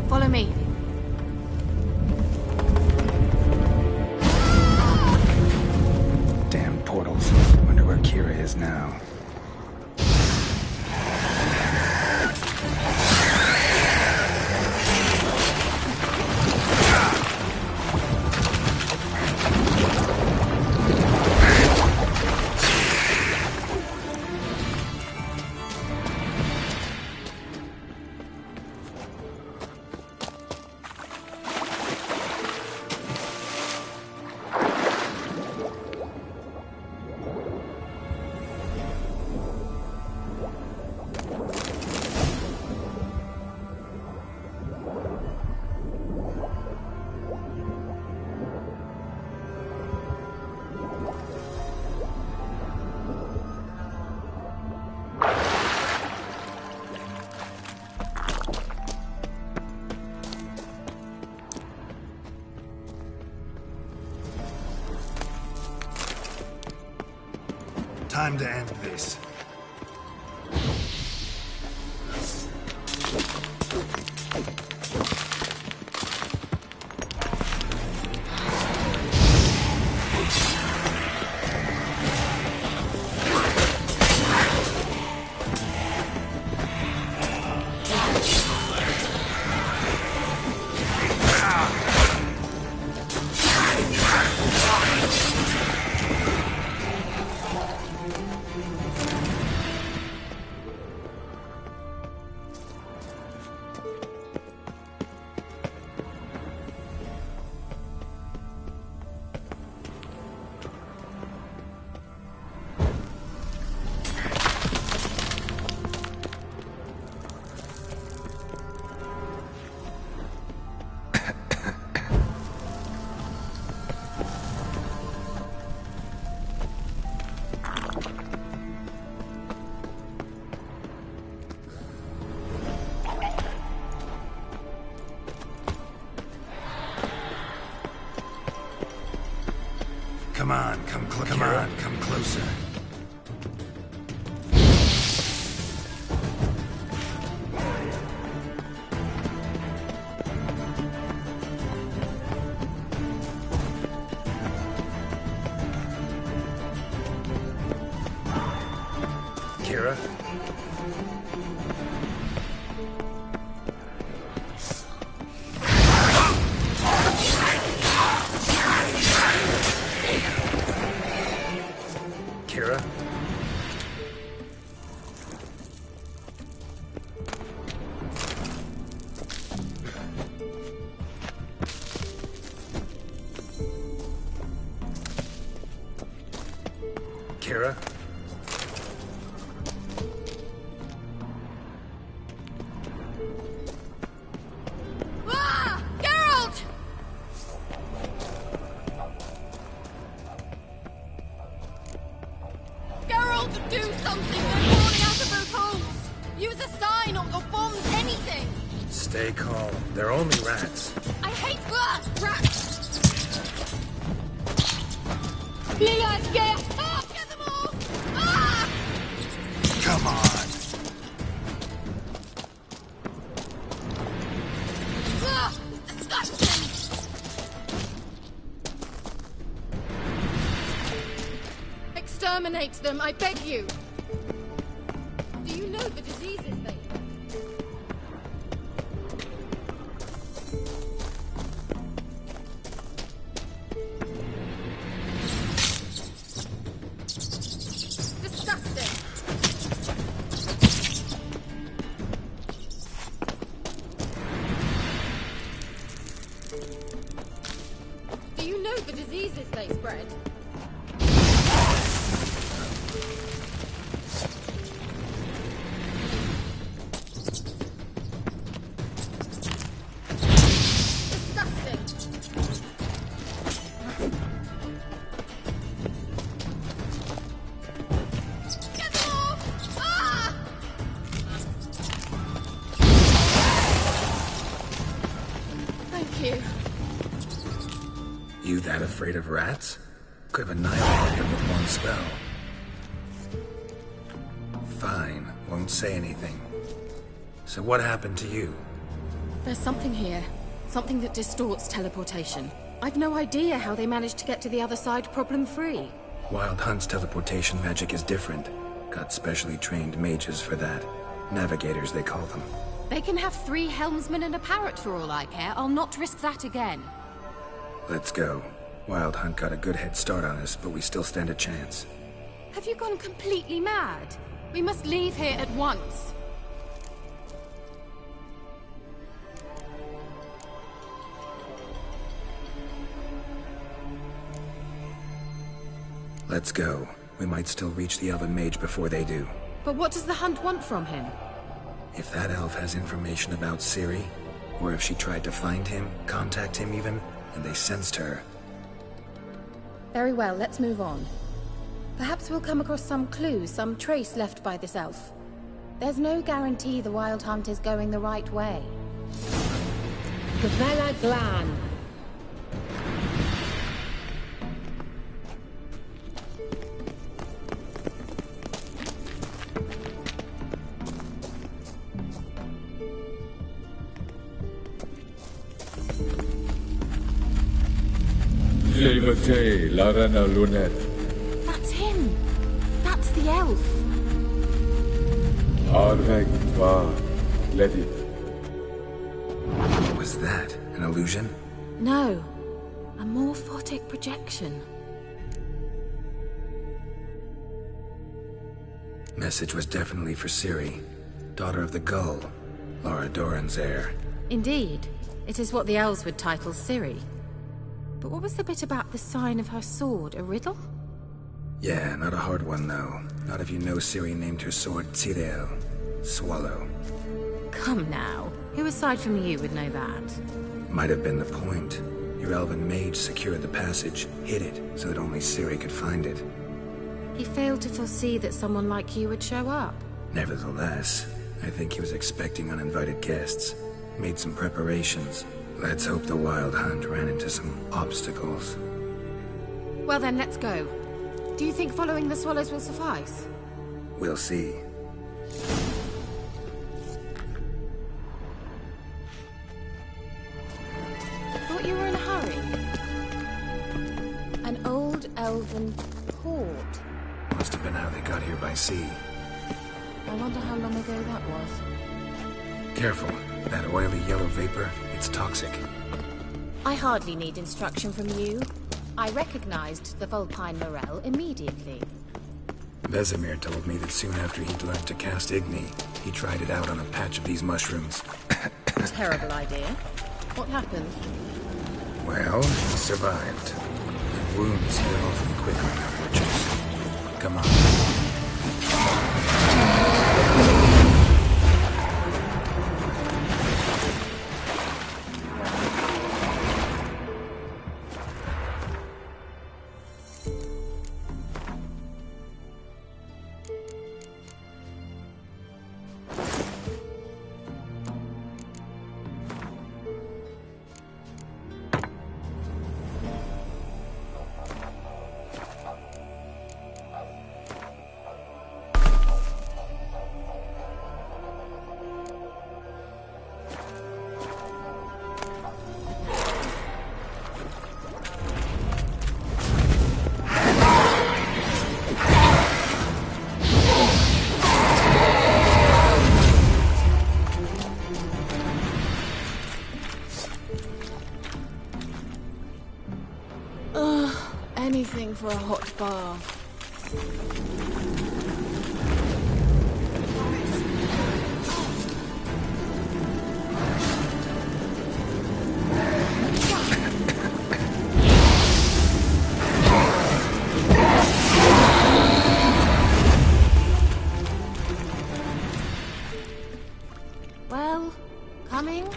Follow me. Damn portals. Wonder where Kira is now. Time to end this. Come on, come closer. Kira? Kira? Kira? Ah! Geralt! Geralt, do something! They're falling out of those holes! Use a sign or bombs, anything! Stay calm. They're only rats. I hate rats! Ah, get them all! Ah! Come on. Ah, disgusting! Exterminate them, I beg you! Do you know the diseases they... Disgusting! Do you know the diseases they spread? You that afraid of rats? Could have annihilated them with one spell. Fine, won't say anything. So what happened to you? There's something here. Something that distorts teleportation. I've no idea how they managed to get to the other side problem-free. Wild Hunt's teleportation magic is different. Got specially trained mages for that. Navigators, they call them. They can have 3 helmsmen and a parrot for all I care. I'll not risk that again. Let's go. Wild Hunt got a good head start on us, but we still stand a chance. Have you gone completely mad? We must leave here at once. Let's go. We might still reach the Elven Mage before they do. But what does the Hunt want from him? If that elf has information about Ciri, or if she tried to find him, contact him even, and they sensed her. Very well, let's move on. Perhaps we'll come across some clue, some trace left by this elf. There's no guarantee the Wild Hunt is going the right way. Gavella Glan. That's him! That's the elf! What was that? An illusion? No. A morphotic projection. Message was definitely for Ciri. Daughter of the Gull. Laura Doran's heir. Indeed. It is what the elves would title Ciri. But what was the bit about the sign of her sword? A riddle? Yeah, not a hard one though. Not if you know Ciri named her sword Tyrell. Swallow. Come now. Who aside from you would know that? Might have been the point. Your elven mage secured the passage, hid it, so that only Ciri could find it. He failed to foresee that someone like you would show up. Nevertheless, I think he was expecting uninvited guests. Made some preparations. Let's hope the Wild Hunt ran into some obstacles. Well then, let's go. Do you think following the swallows will suffice? We'll see. Thought you were in a hurry. An old elven port. Must have been how they got here by sea. I wonder how long ago that was. Careful. That oily yellow vapor, it's toxic. I hardly need instruction from you. I recognized the Vulpine Morel immediately. Vesemir told me that soon after he'd learned to cast Igni, he tried it out on a patch of these mushrooms. Terrible idea. What happened? Well, he survived. And wounds heal awfully quickly on witchers. Come on. Anything for a hot bath. Well, coming?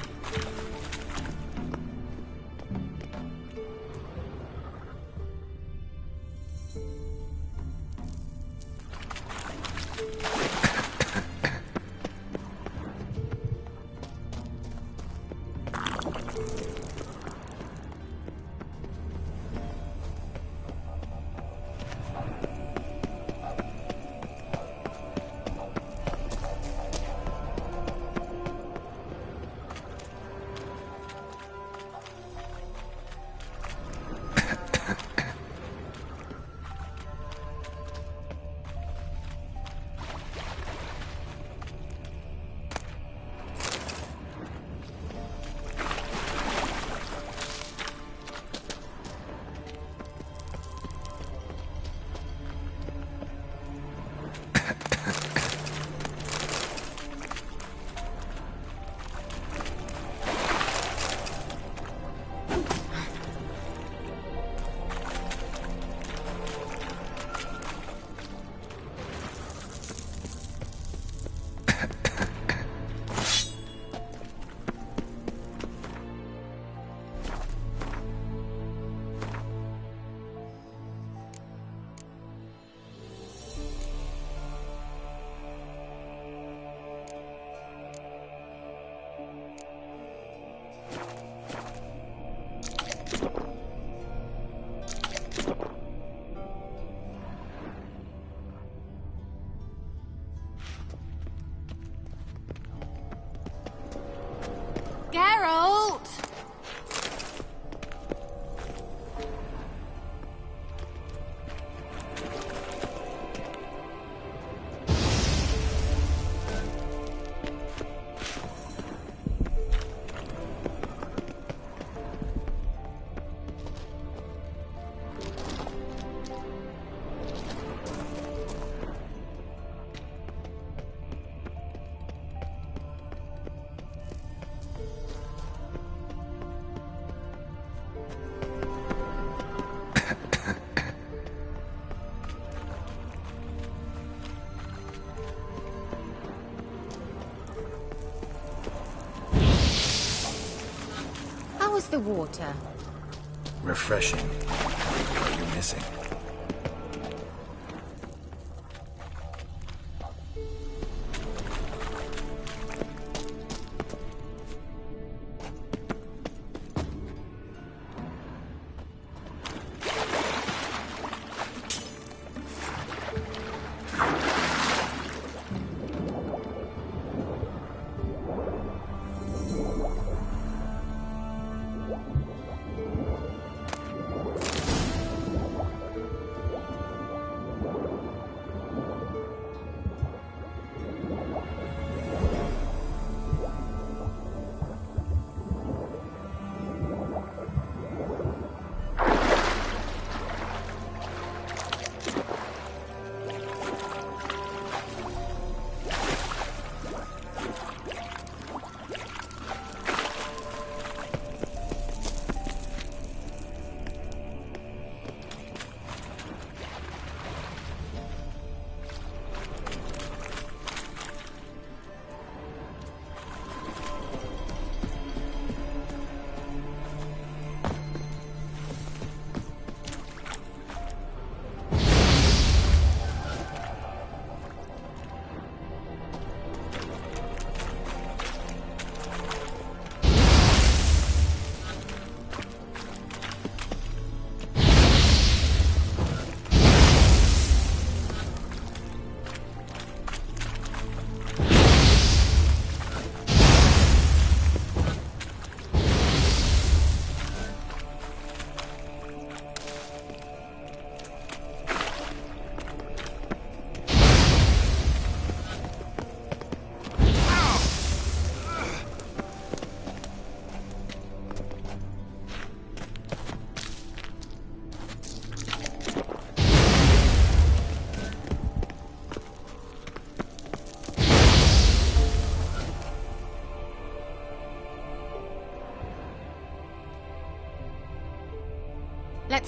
Geralt! How was the water? Refreshing. What are you missing?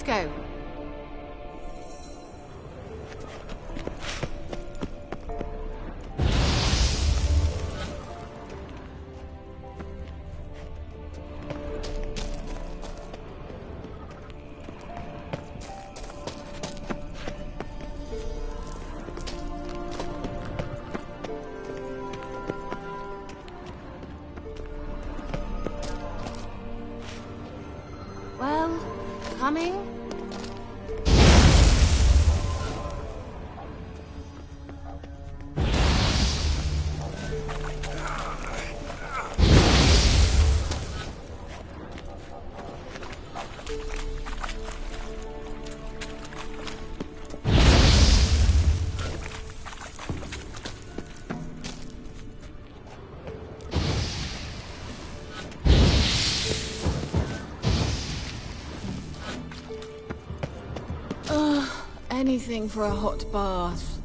go. Well, coming? Anything for a hot bath.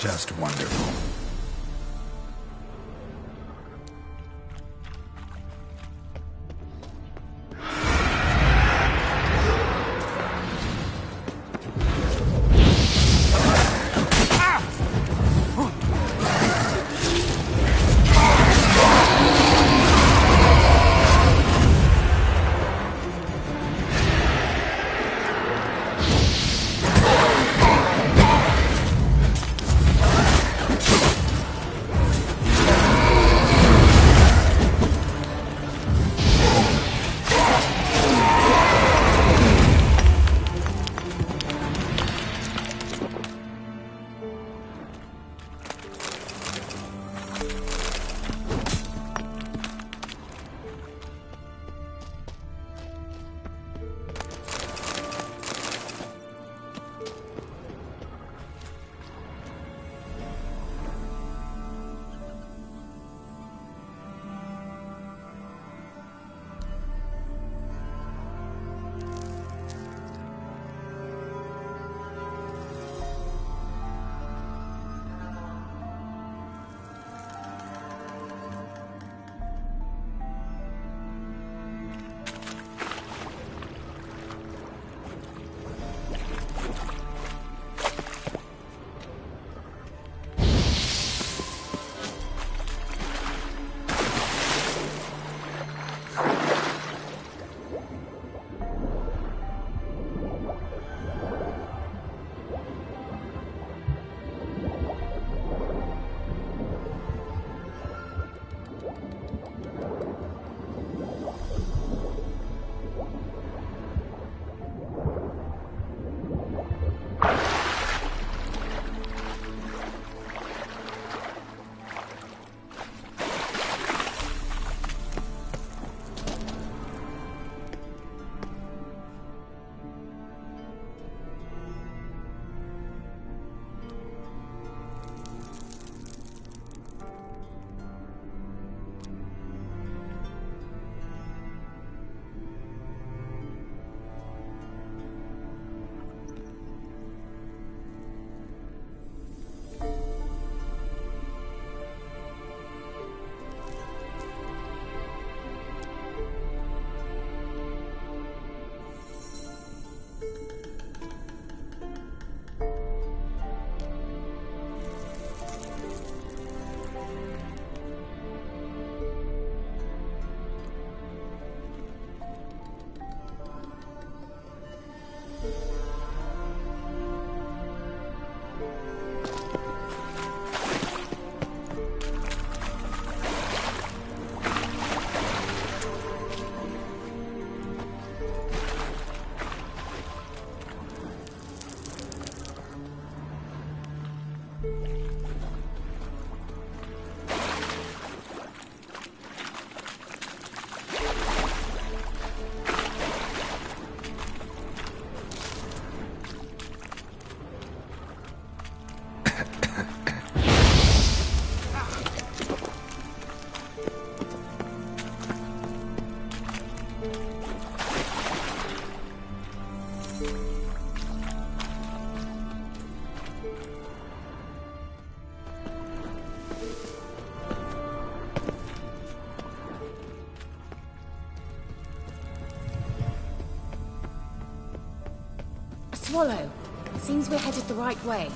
Just wonderful. Swallow. Seems we're headed the right way.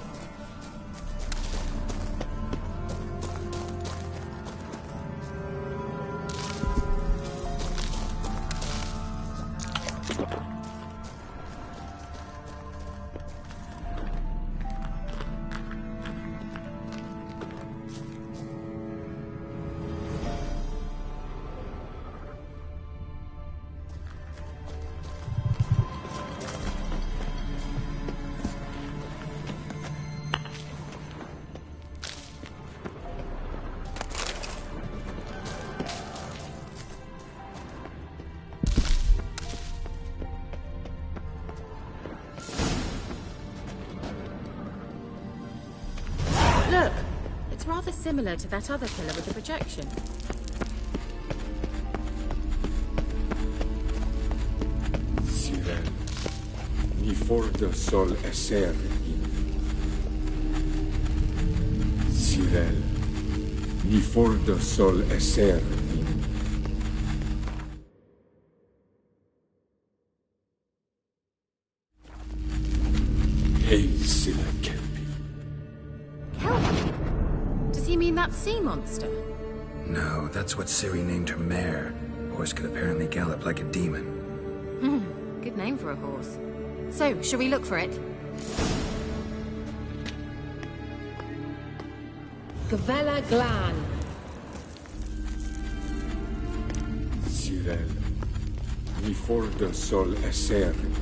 Look! It's rather similar to that other pillar with the projection. Sirel, mi fordo sol esser in. Sivel, ni fordo sol eser in. Hail Silla Kelpie. Kelpie? Does he mean that sea monster? No, that's what Ciri named her mare. Horse could apparently gallop like a demon. Good name for a horse. So, shall we look for it? Gavella Glan. Sivel, ni fordo sol eser in.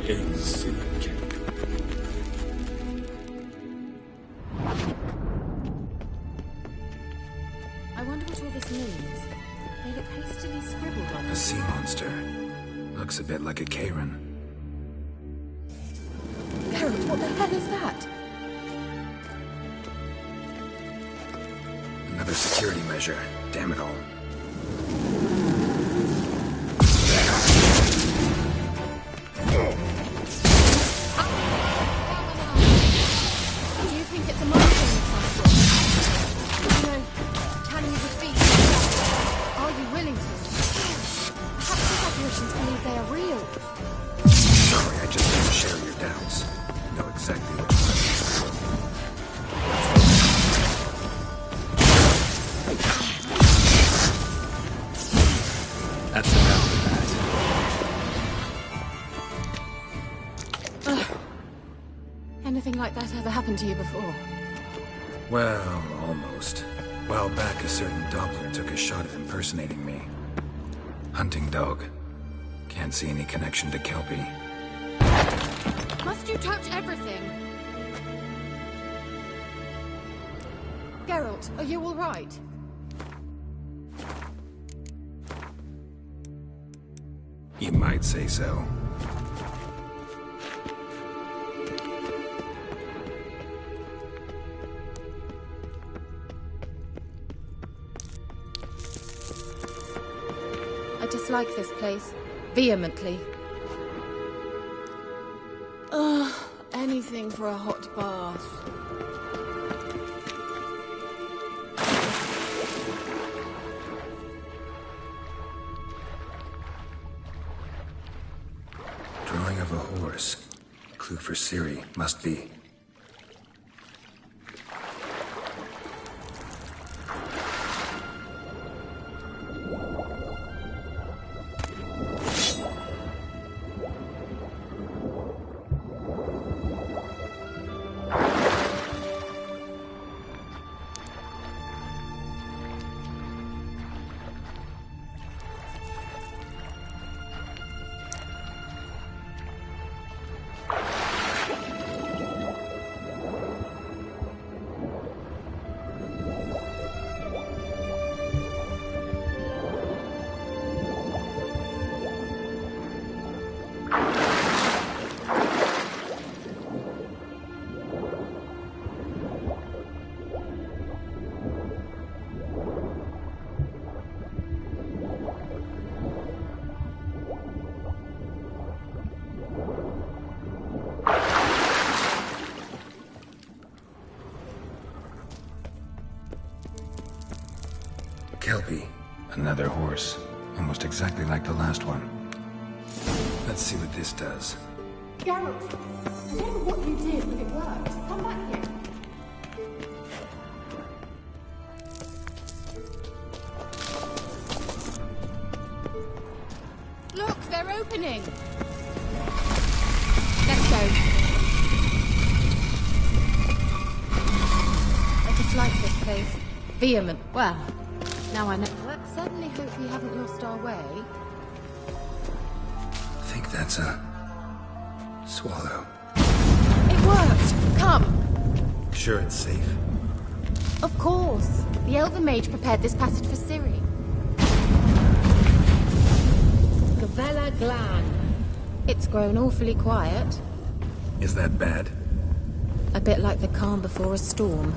Hail Silla Kelpie. I wonder what all this means. They look hastily scribbled on A sea monster. Looks a bit like a Karen. Geralt, what the hell is that? Another security measure. Damn it all. Do you think it's a monster of some sort? No. Can you defeat it? Are you willing to? Perhaps these apparitions believe they are real. Sorry, I just didn't share your doubts. Know exactly which one. That's enough of that. Anything like that ever happened to you before? Well, almost. A while back, a certain Doppler took a shot at impersonating me. Hunting dog. Can't see any connection to Kelpie. Must you touch everything? Geralt, are you all right? You might say so. I dislike this place. Vehemently. Ugh, anything for a hot bath. Drawing of a horse. Clue for Ciri, must be. Kelpie. Another horse. Almost exactly like the last one. Let's see what this does. Geralt, I don't know what you did, but it worked. Come back here. Look, they're opening. Let's go. I dislike this place. Vehement. Well, now I know. I certainly hope we haven't lost our way. I think that's a swallow. It worked. Come. Sure it's safe? Of course. The Elven Mage prepared this passage for Ciri. Gavella Glan. It's grown awfully quiet. Is that bad? A bit like the calm before a storm.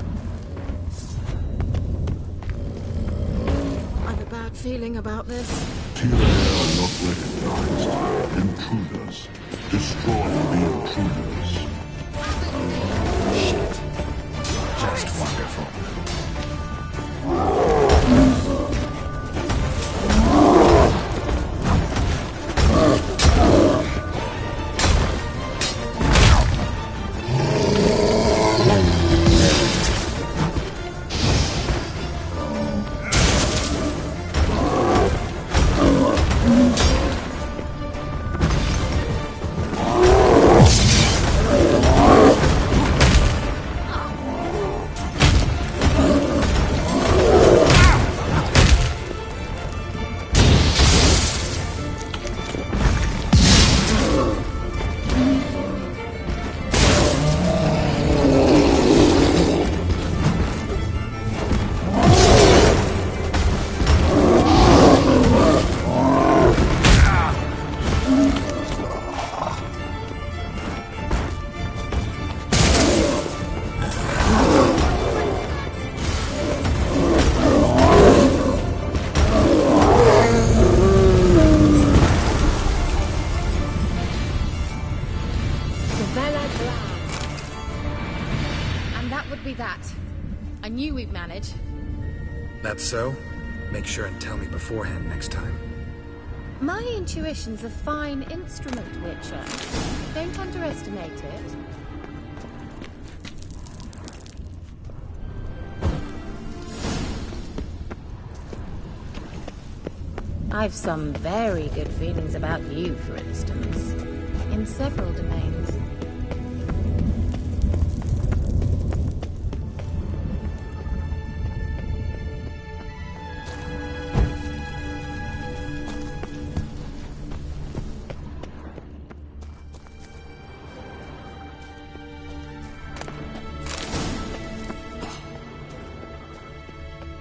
I've a bad feeling about this. Tyrael are not recognized. Intruders. Destroy the intruders. Shit. That's so? Make sure and tell me beforehand next time. My intuition's a fine instrument, Witcher. Don't underestimate it. I've some very good feelings about you, for instance, in several domains.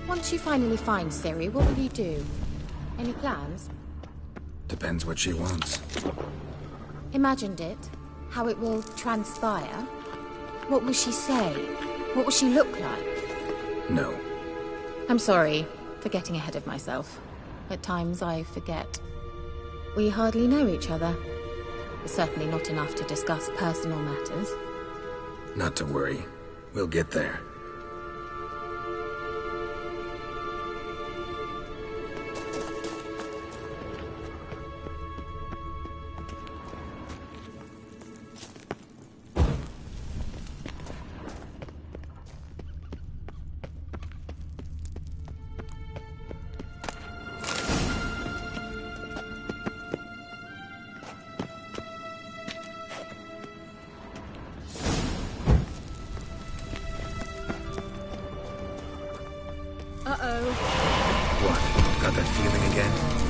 Once you finally find Ciri, what will you do? Any plans? Depends what she wants. Imagined it? How it will transpire? What will she say? What will she look like? No. I'm sorry for getting ahead of myself. At times I forget. We hardly know each other. Certainly not enough to discuss personal matters. Not to worry. We'll get there. What? Got that feeling again?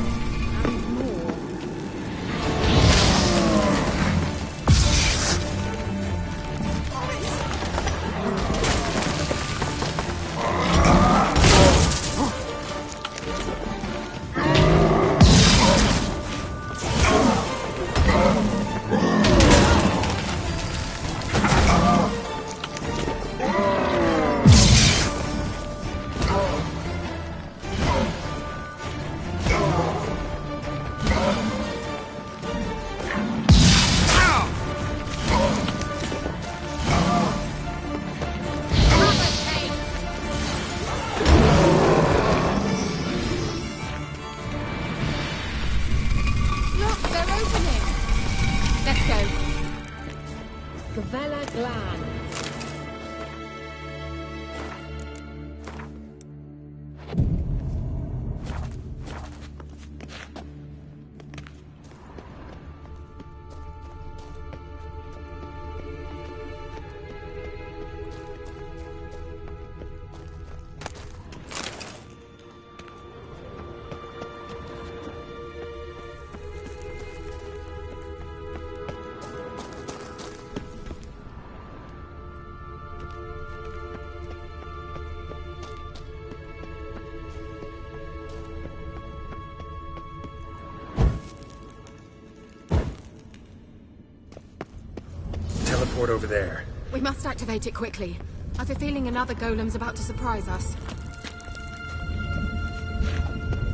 Teleport over there. We must activate it quickly. I've a feeling another golem's about to surprise us.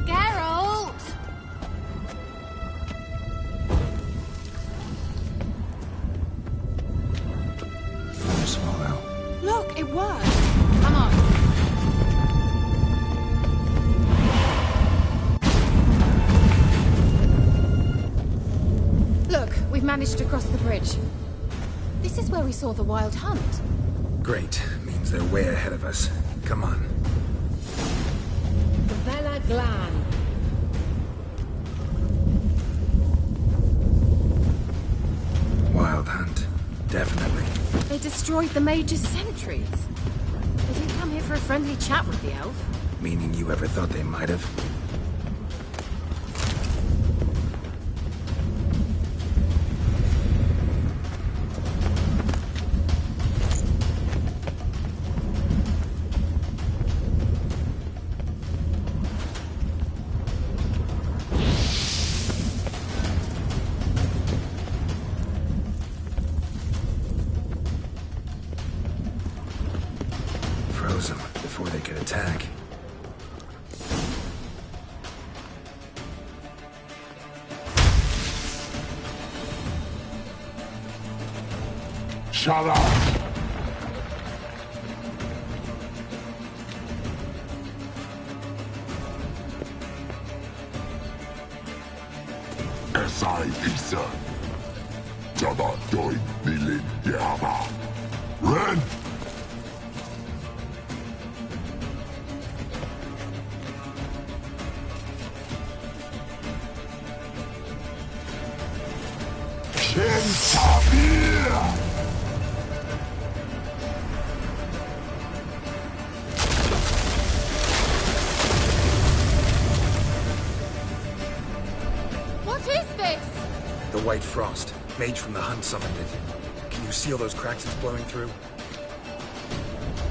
Geralt! Swallow. Look, it worked! Come on. managed to cross the bridge. This is where we saw the wild hunt. Great. Means they're way ahead of us. Come on. Vela Glan. Wild hunt. Definitely. They destroyed the Mage's sentries. They didn't come here for a friendly chat with the elf. Meaning you ever thought they might have? Froze them before they could attack. Shut up! Esai Isa. Jabba doin nilin yama. Ren! What is this? The White Frost. Mage from the Hunt summoned it. Can you see all those cracks it's blowing through?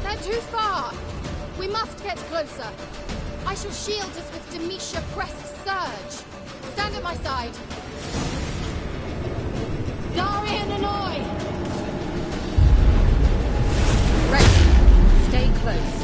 They're too far. We must get closer. I shall shield us with Demetia Crest's surge. Stand at my side. Darian and I! Right. Stay close.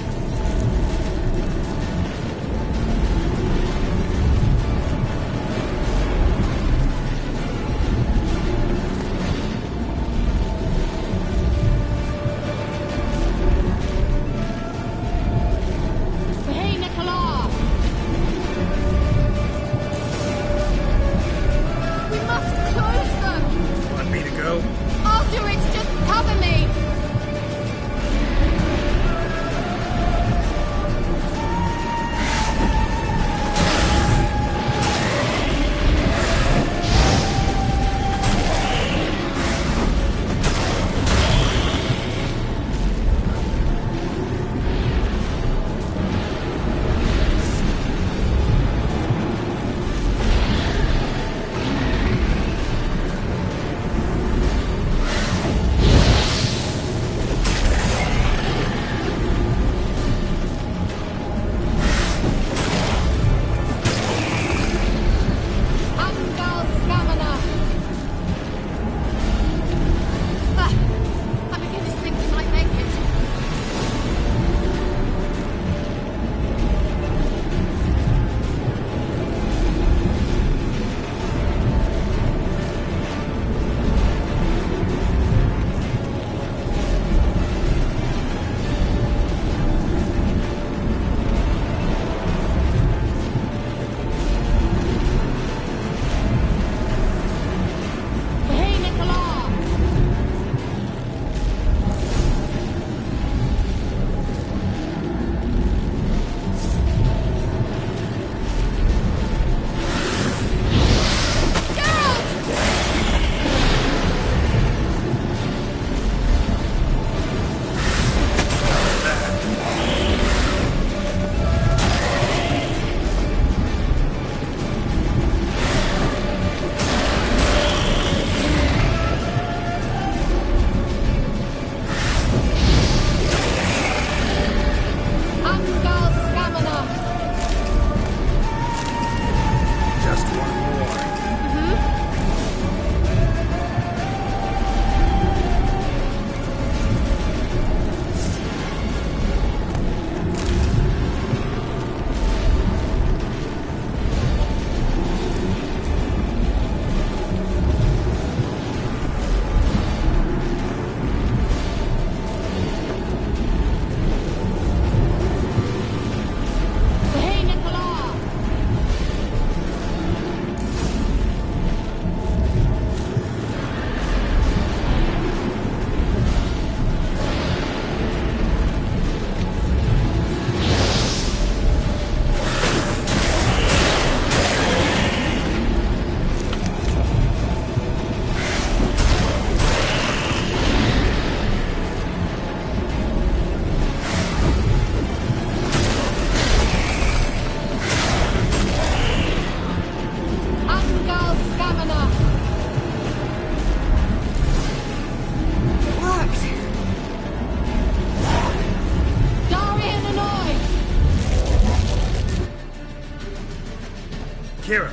Kira!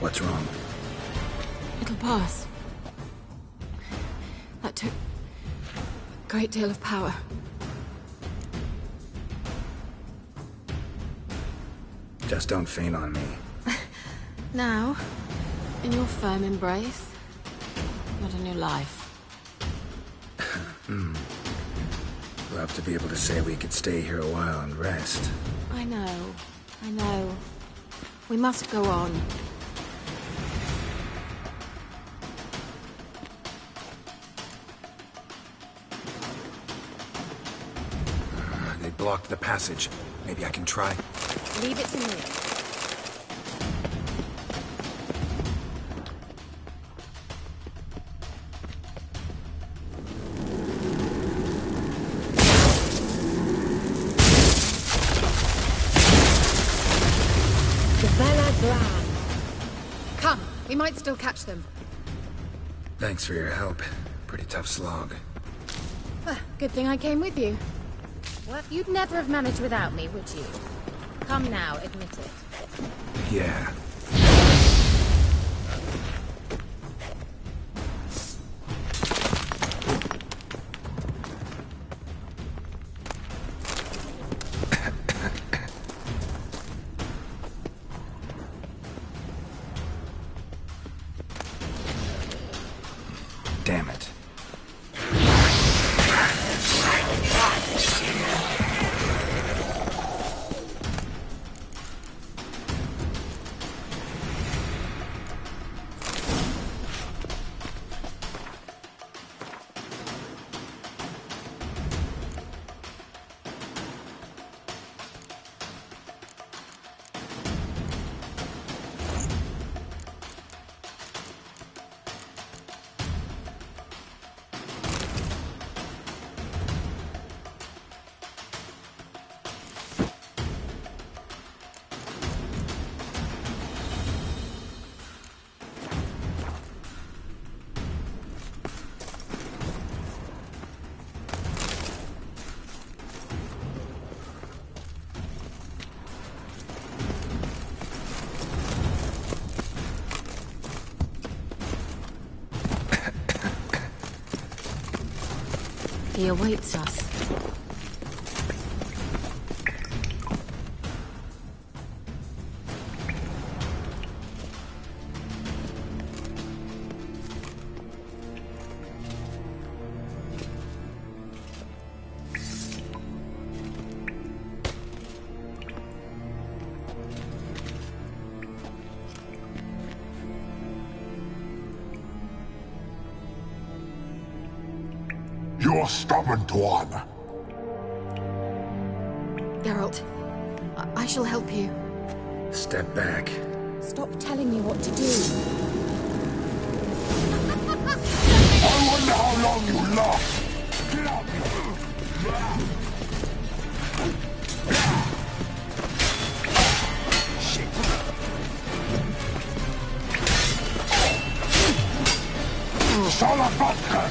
What's wrong? It'll pass. That took a great deal of power. Just don't faint on me. Now, in your firm embrace, not a new life. Love to be able to say we could stay here a while and rest. I know. We must go on. They blocked the passage. Maybe I can try. Leave it to me. Come, we might still catch them. Thanks for your help. Pretty tough slog. Good thing I came with you. Well, you'd never have managed without me, would you? Come now, admit it. Yeah. Damn it. He awaits us. You're stubborn, one. Geralt, I shall help you. Step back. Stop telling me what to do. I wonder how long you last. Salafatka!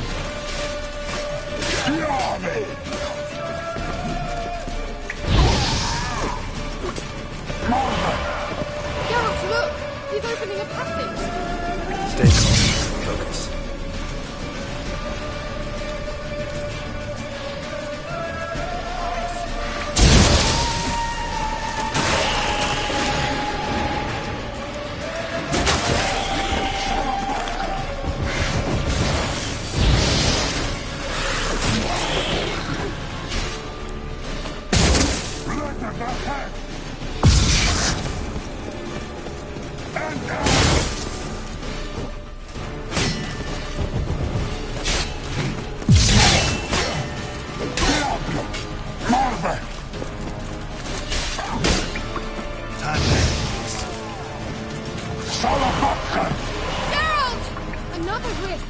Geralt, look! He's opening a passage! Stay calm. Focus. Geralt! Another rift!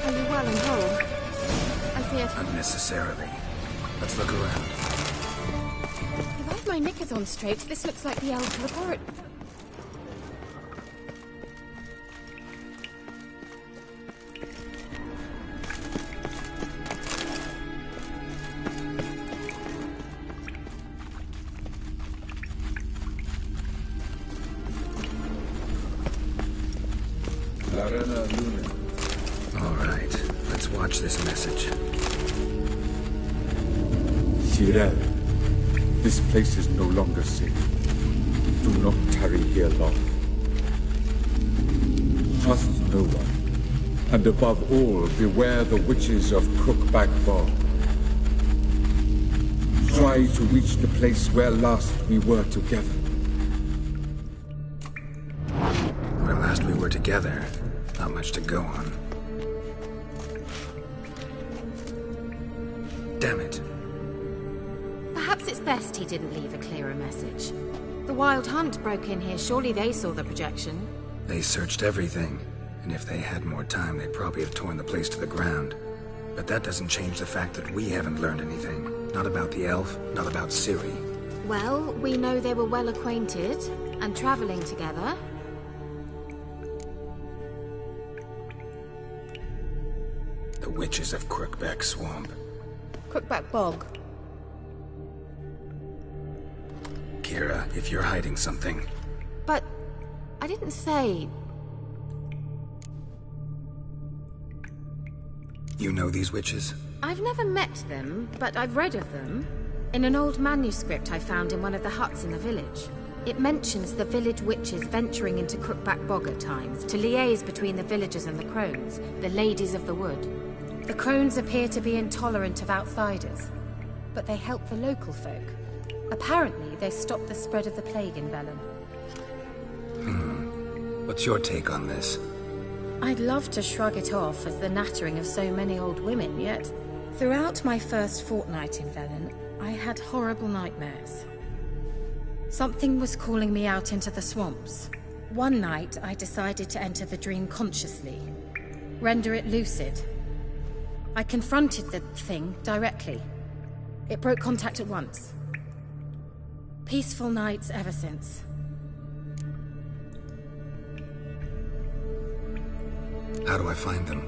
Are you well and whole? I feared... Unnecessarily. Let's look around. If I've my knickers on straight, this looks like the elves' laboratory. Alright, let's watch this message. Tyrell, this place is no longer safe. Do not tarry here long. Trust no one, and above all, beware the witches of Crookback Bog. Try to reach the place where last we were together. Where last we were together, not much to go on. Damn it. Perhaps it's best he didn't leave a clearer message. The Wild Hunt broke in here. Surely they saw the projection. They searched everything, and if they had more time, they'd probably have torn the place to the ground. But that doesn't change the fact that we haven't learned anything. Not about the elf, not about Ciri. Well, we know they were well acquainted and traveling together. The witches of Crookback Swamp. Crookback Bog. Kira, if you're hiding something... But I didn't say... You know these witches? I've never met them, but I've read of them. In an old manuscript I found in one of the huts in the village. It mentions the village witches venturing into Crookback Bog at times to liaise between the villagers and the crones, the ladies of the wood. The crones appear to be intolerant of outsiders, but they help the local folk. Apparently, they stopped the spread of the plague in Velen. What's your take on this? I'd love to shrug it off as the nattering of so many old women, yet throughout my first fortnight in Velen, I had horrible nightmares. Something was calling me out into the swamps. One night, I decided to enter the dream consciously, render it lucid. I confronted the thing directly. It broke contact at once. Peaceful nights ever since. How do I find them?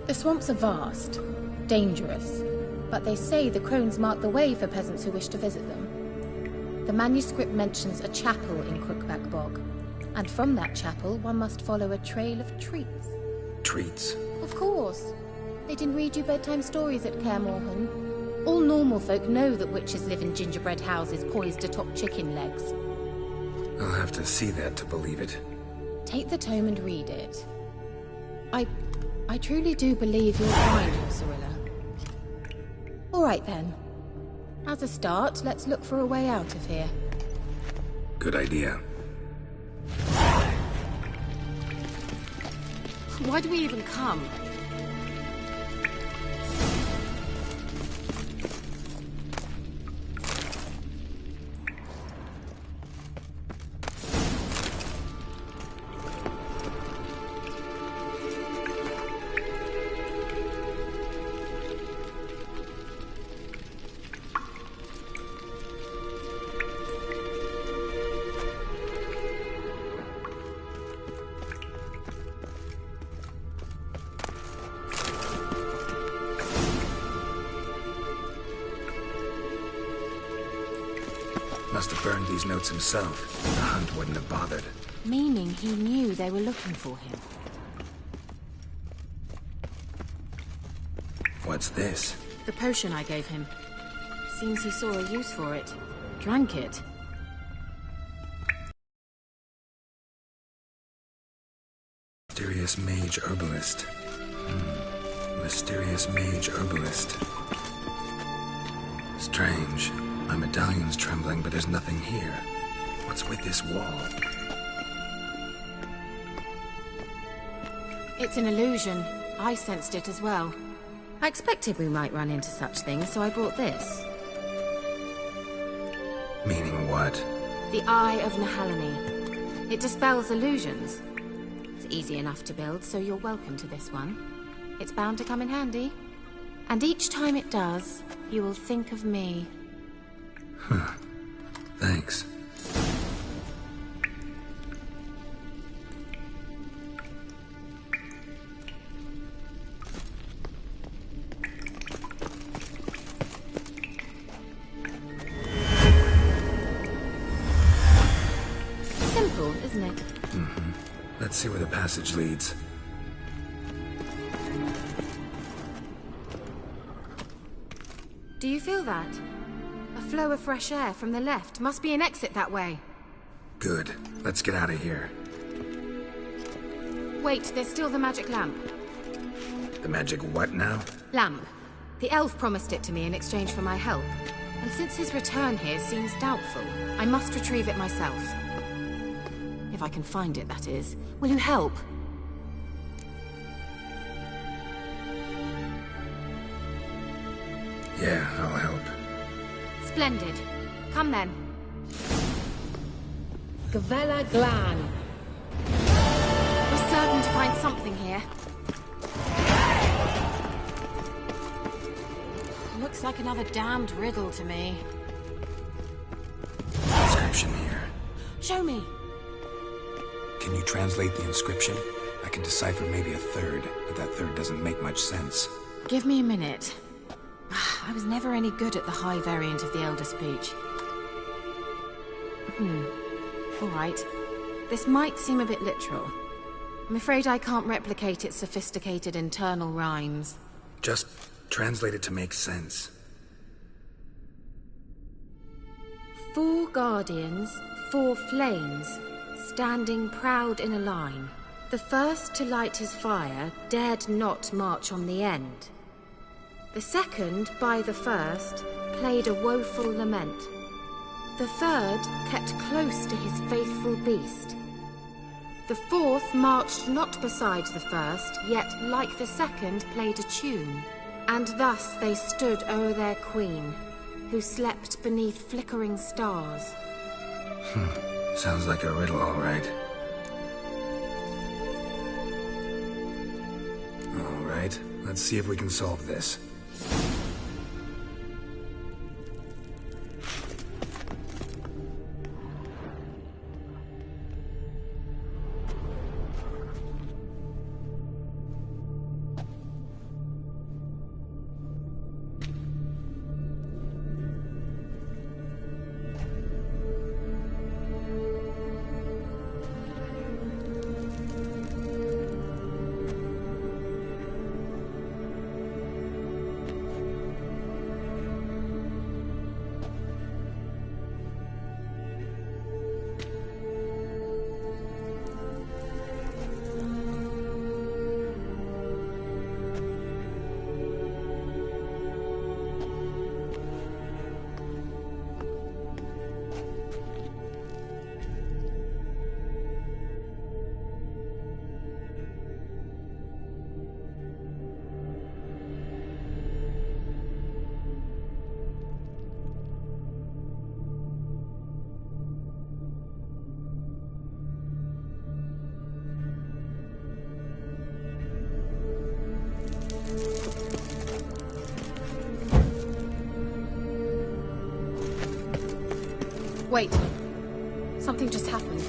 The swamps are vast, dangerous, but they say the crones mark the way for peasants who wish to visit them. The manuscript mentions a chapel in Crookback Bog, and from that chapel one must follow a trail of treats. Treats? Of course. They didn't read you bedtime stories at Kaer Morhen. All normal folk know that witches live in gingerbread houses poised atop chicken legs. I'll have to see that to believe it. Take the tome and read it. I truly do believe you'll find your Cirilla. All right then. As a start, let's look for a way out of here. Good idea. Why do we even come? Must have burned these notes himself. The Hunt wouldn't have bothered. Meaning he knew they were looking for him. What's this? The potion I gave him. Seems he saw a use for it. Drank it. Mysterious mage herbalist. Mysterious mage herbalist. Strange. My medallion's trembling, but there's nothing here. What's with this wall? It's an illusion. I sensed it as well. I expected we might run into such things, so I brought this. Meaning what? The Eye of Nahalani. It dispels illusions. It's easy enough to build, so you're welcome to this one. It's bound to come in handy. And each time it does, you will think of me. Huh. Thanks. Simple, isn't it? Mm-hmm. Let's see where the passage leads. Do you feel that? A flow of fresh air from the left. Must be an exit that way. Good. Let's get out of here. Wait, there's still the magic lamp. The magic what now? Lamp. The elf promised it to me in exchange for my help. And since his return here seems doubtful, I must retrieve it myself. If I can find it, that is. Will you help? Yeah, I'll help. Splendid. Come then. Gavella Glan. We're certain to find something here. Looks like another damned riddle to me. Inscription here. Show me. Can you translate the inscription? I can decipher maybe a third, but that third doesn't make much sense. Give me a minute. I was never any good at the high variant of the Elder Speech. All right. This might seem a bit literal. I'm afraid I can't replicate its sophisticated internal rhymes. Just translate it to make sense. 4 guardians, 4 flames, standing proud in a line. The first to light his fire dared not march on the end. The second, by the first, played a woeful lament. The third kept close to his faithful beast. The fourth marched not beside the first, yet, like the second, played a tune. And thus they stood o'er their queen, who slept beneath flickering stars. Sounds like a riddle, all right. All right, let's see if we can solve this. Wait. Something just happened.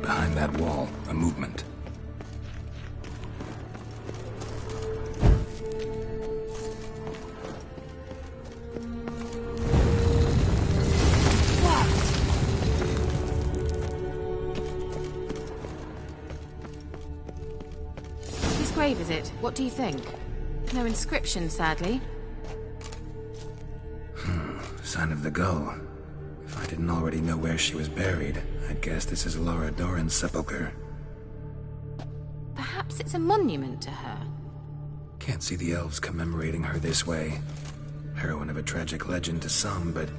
Behind that wall, a movement. Whose grave is it? What do you think? No inscription, sadly. Sign of the gull. If I didn't already know where she was buried, I'd guess this is Laura Doran's sepulcher. Perhaps it's a monument to her. Can't see the elves commemorating her this way. Heroine of a tragic legend to some, but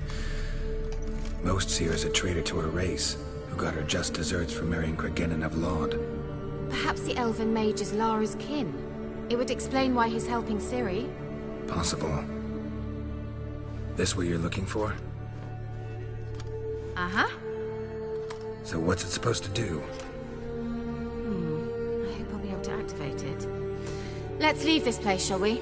most see her as a traitor to her race, who got her just deserts for marrying Cregennan of Laud. Perhaps the elven mage is Lara's kin. It would explain why he's helping Ciri. Possible. This what you're looking for? Uh-huh. So what's it supposed to do? I hope I'll be able to activate it. Let's leave this place, shall we?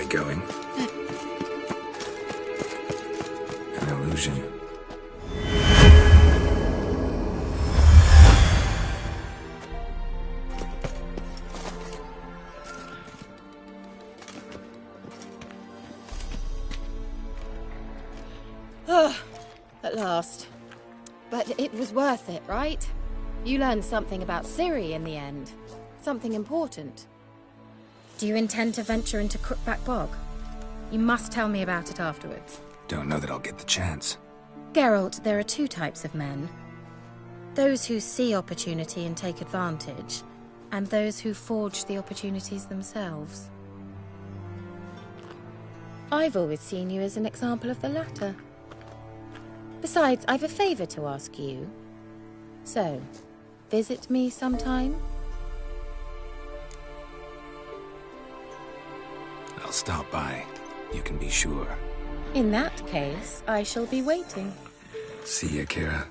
Going. An illusion. At last. But it was worth it, right? You learned something about Ciri in the end. Something important. Do you intend to venture into Crookback Bog? You must tell me about it afterwards. Don't know that I'll get the chance. Geralt, there are two types of men. Those who see opportunity and take advantage, and those who forge the opportunities themselves. I've always seen you as an example of the latter. Besides, I've a favor to ask you. So, visit me sometime? I'll stop by. You can be sure. In that case, I shall be waiting. See ya, Kira.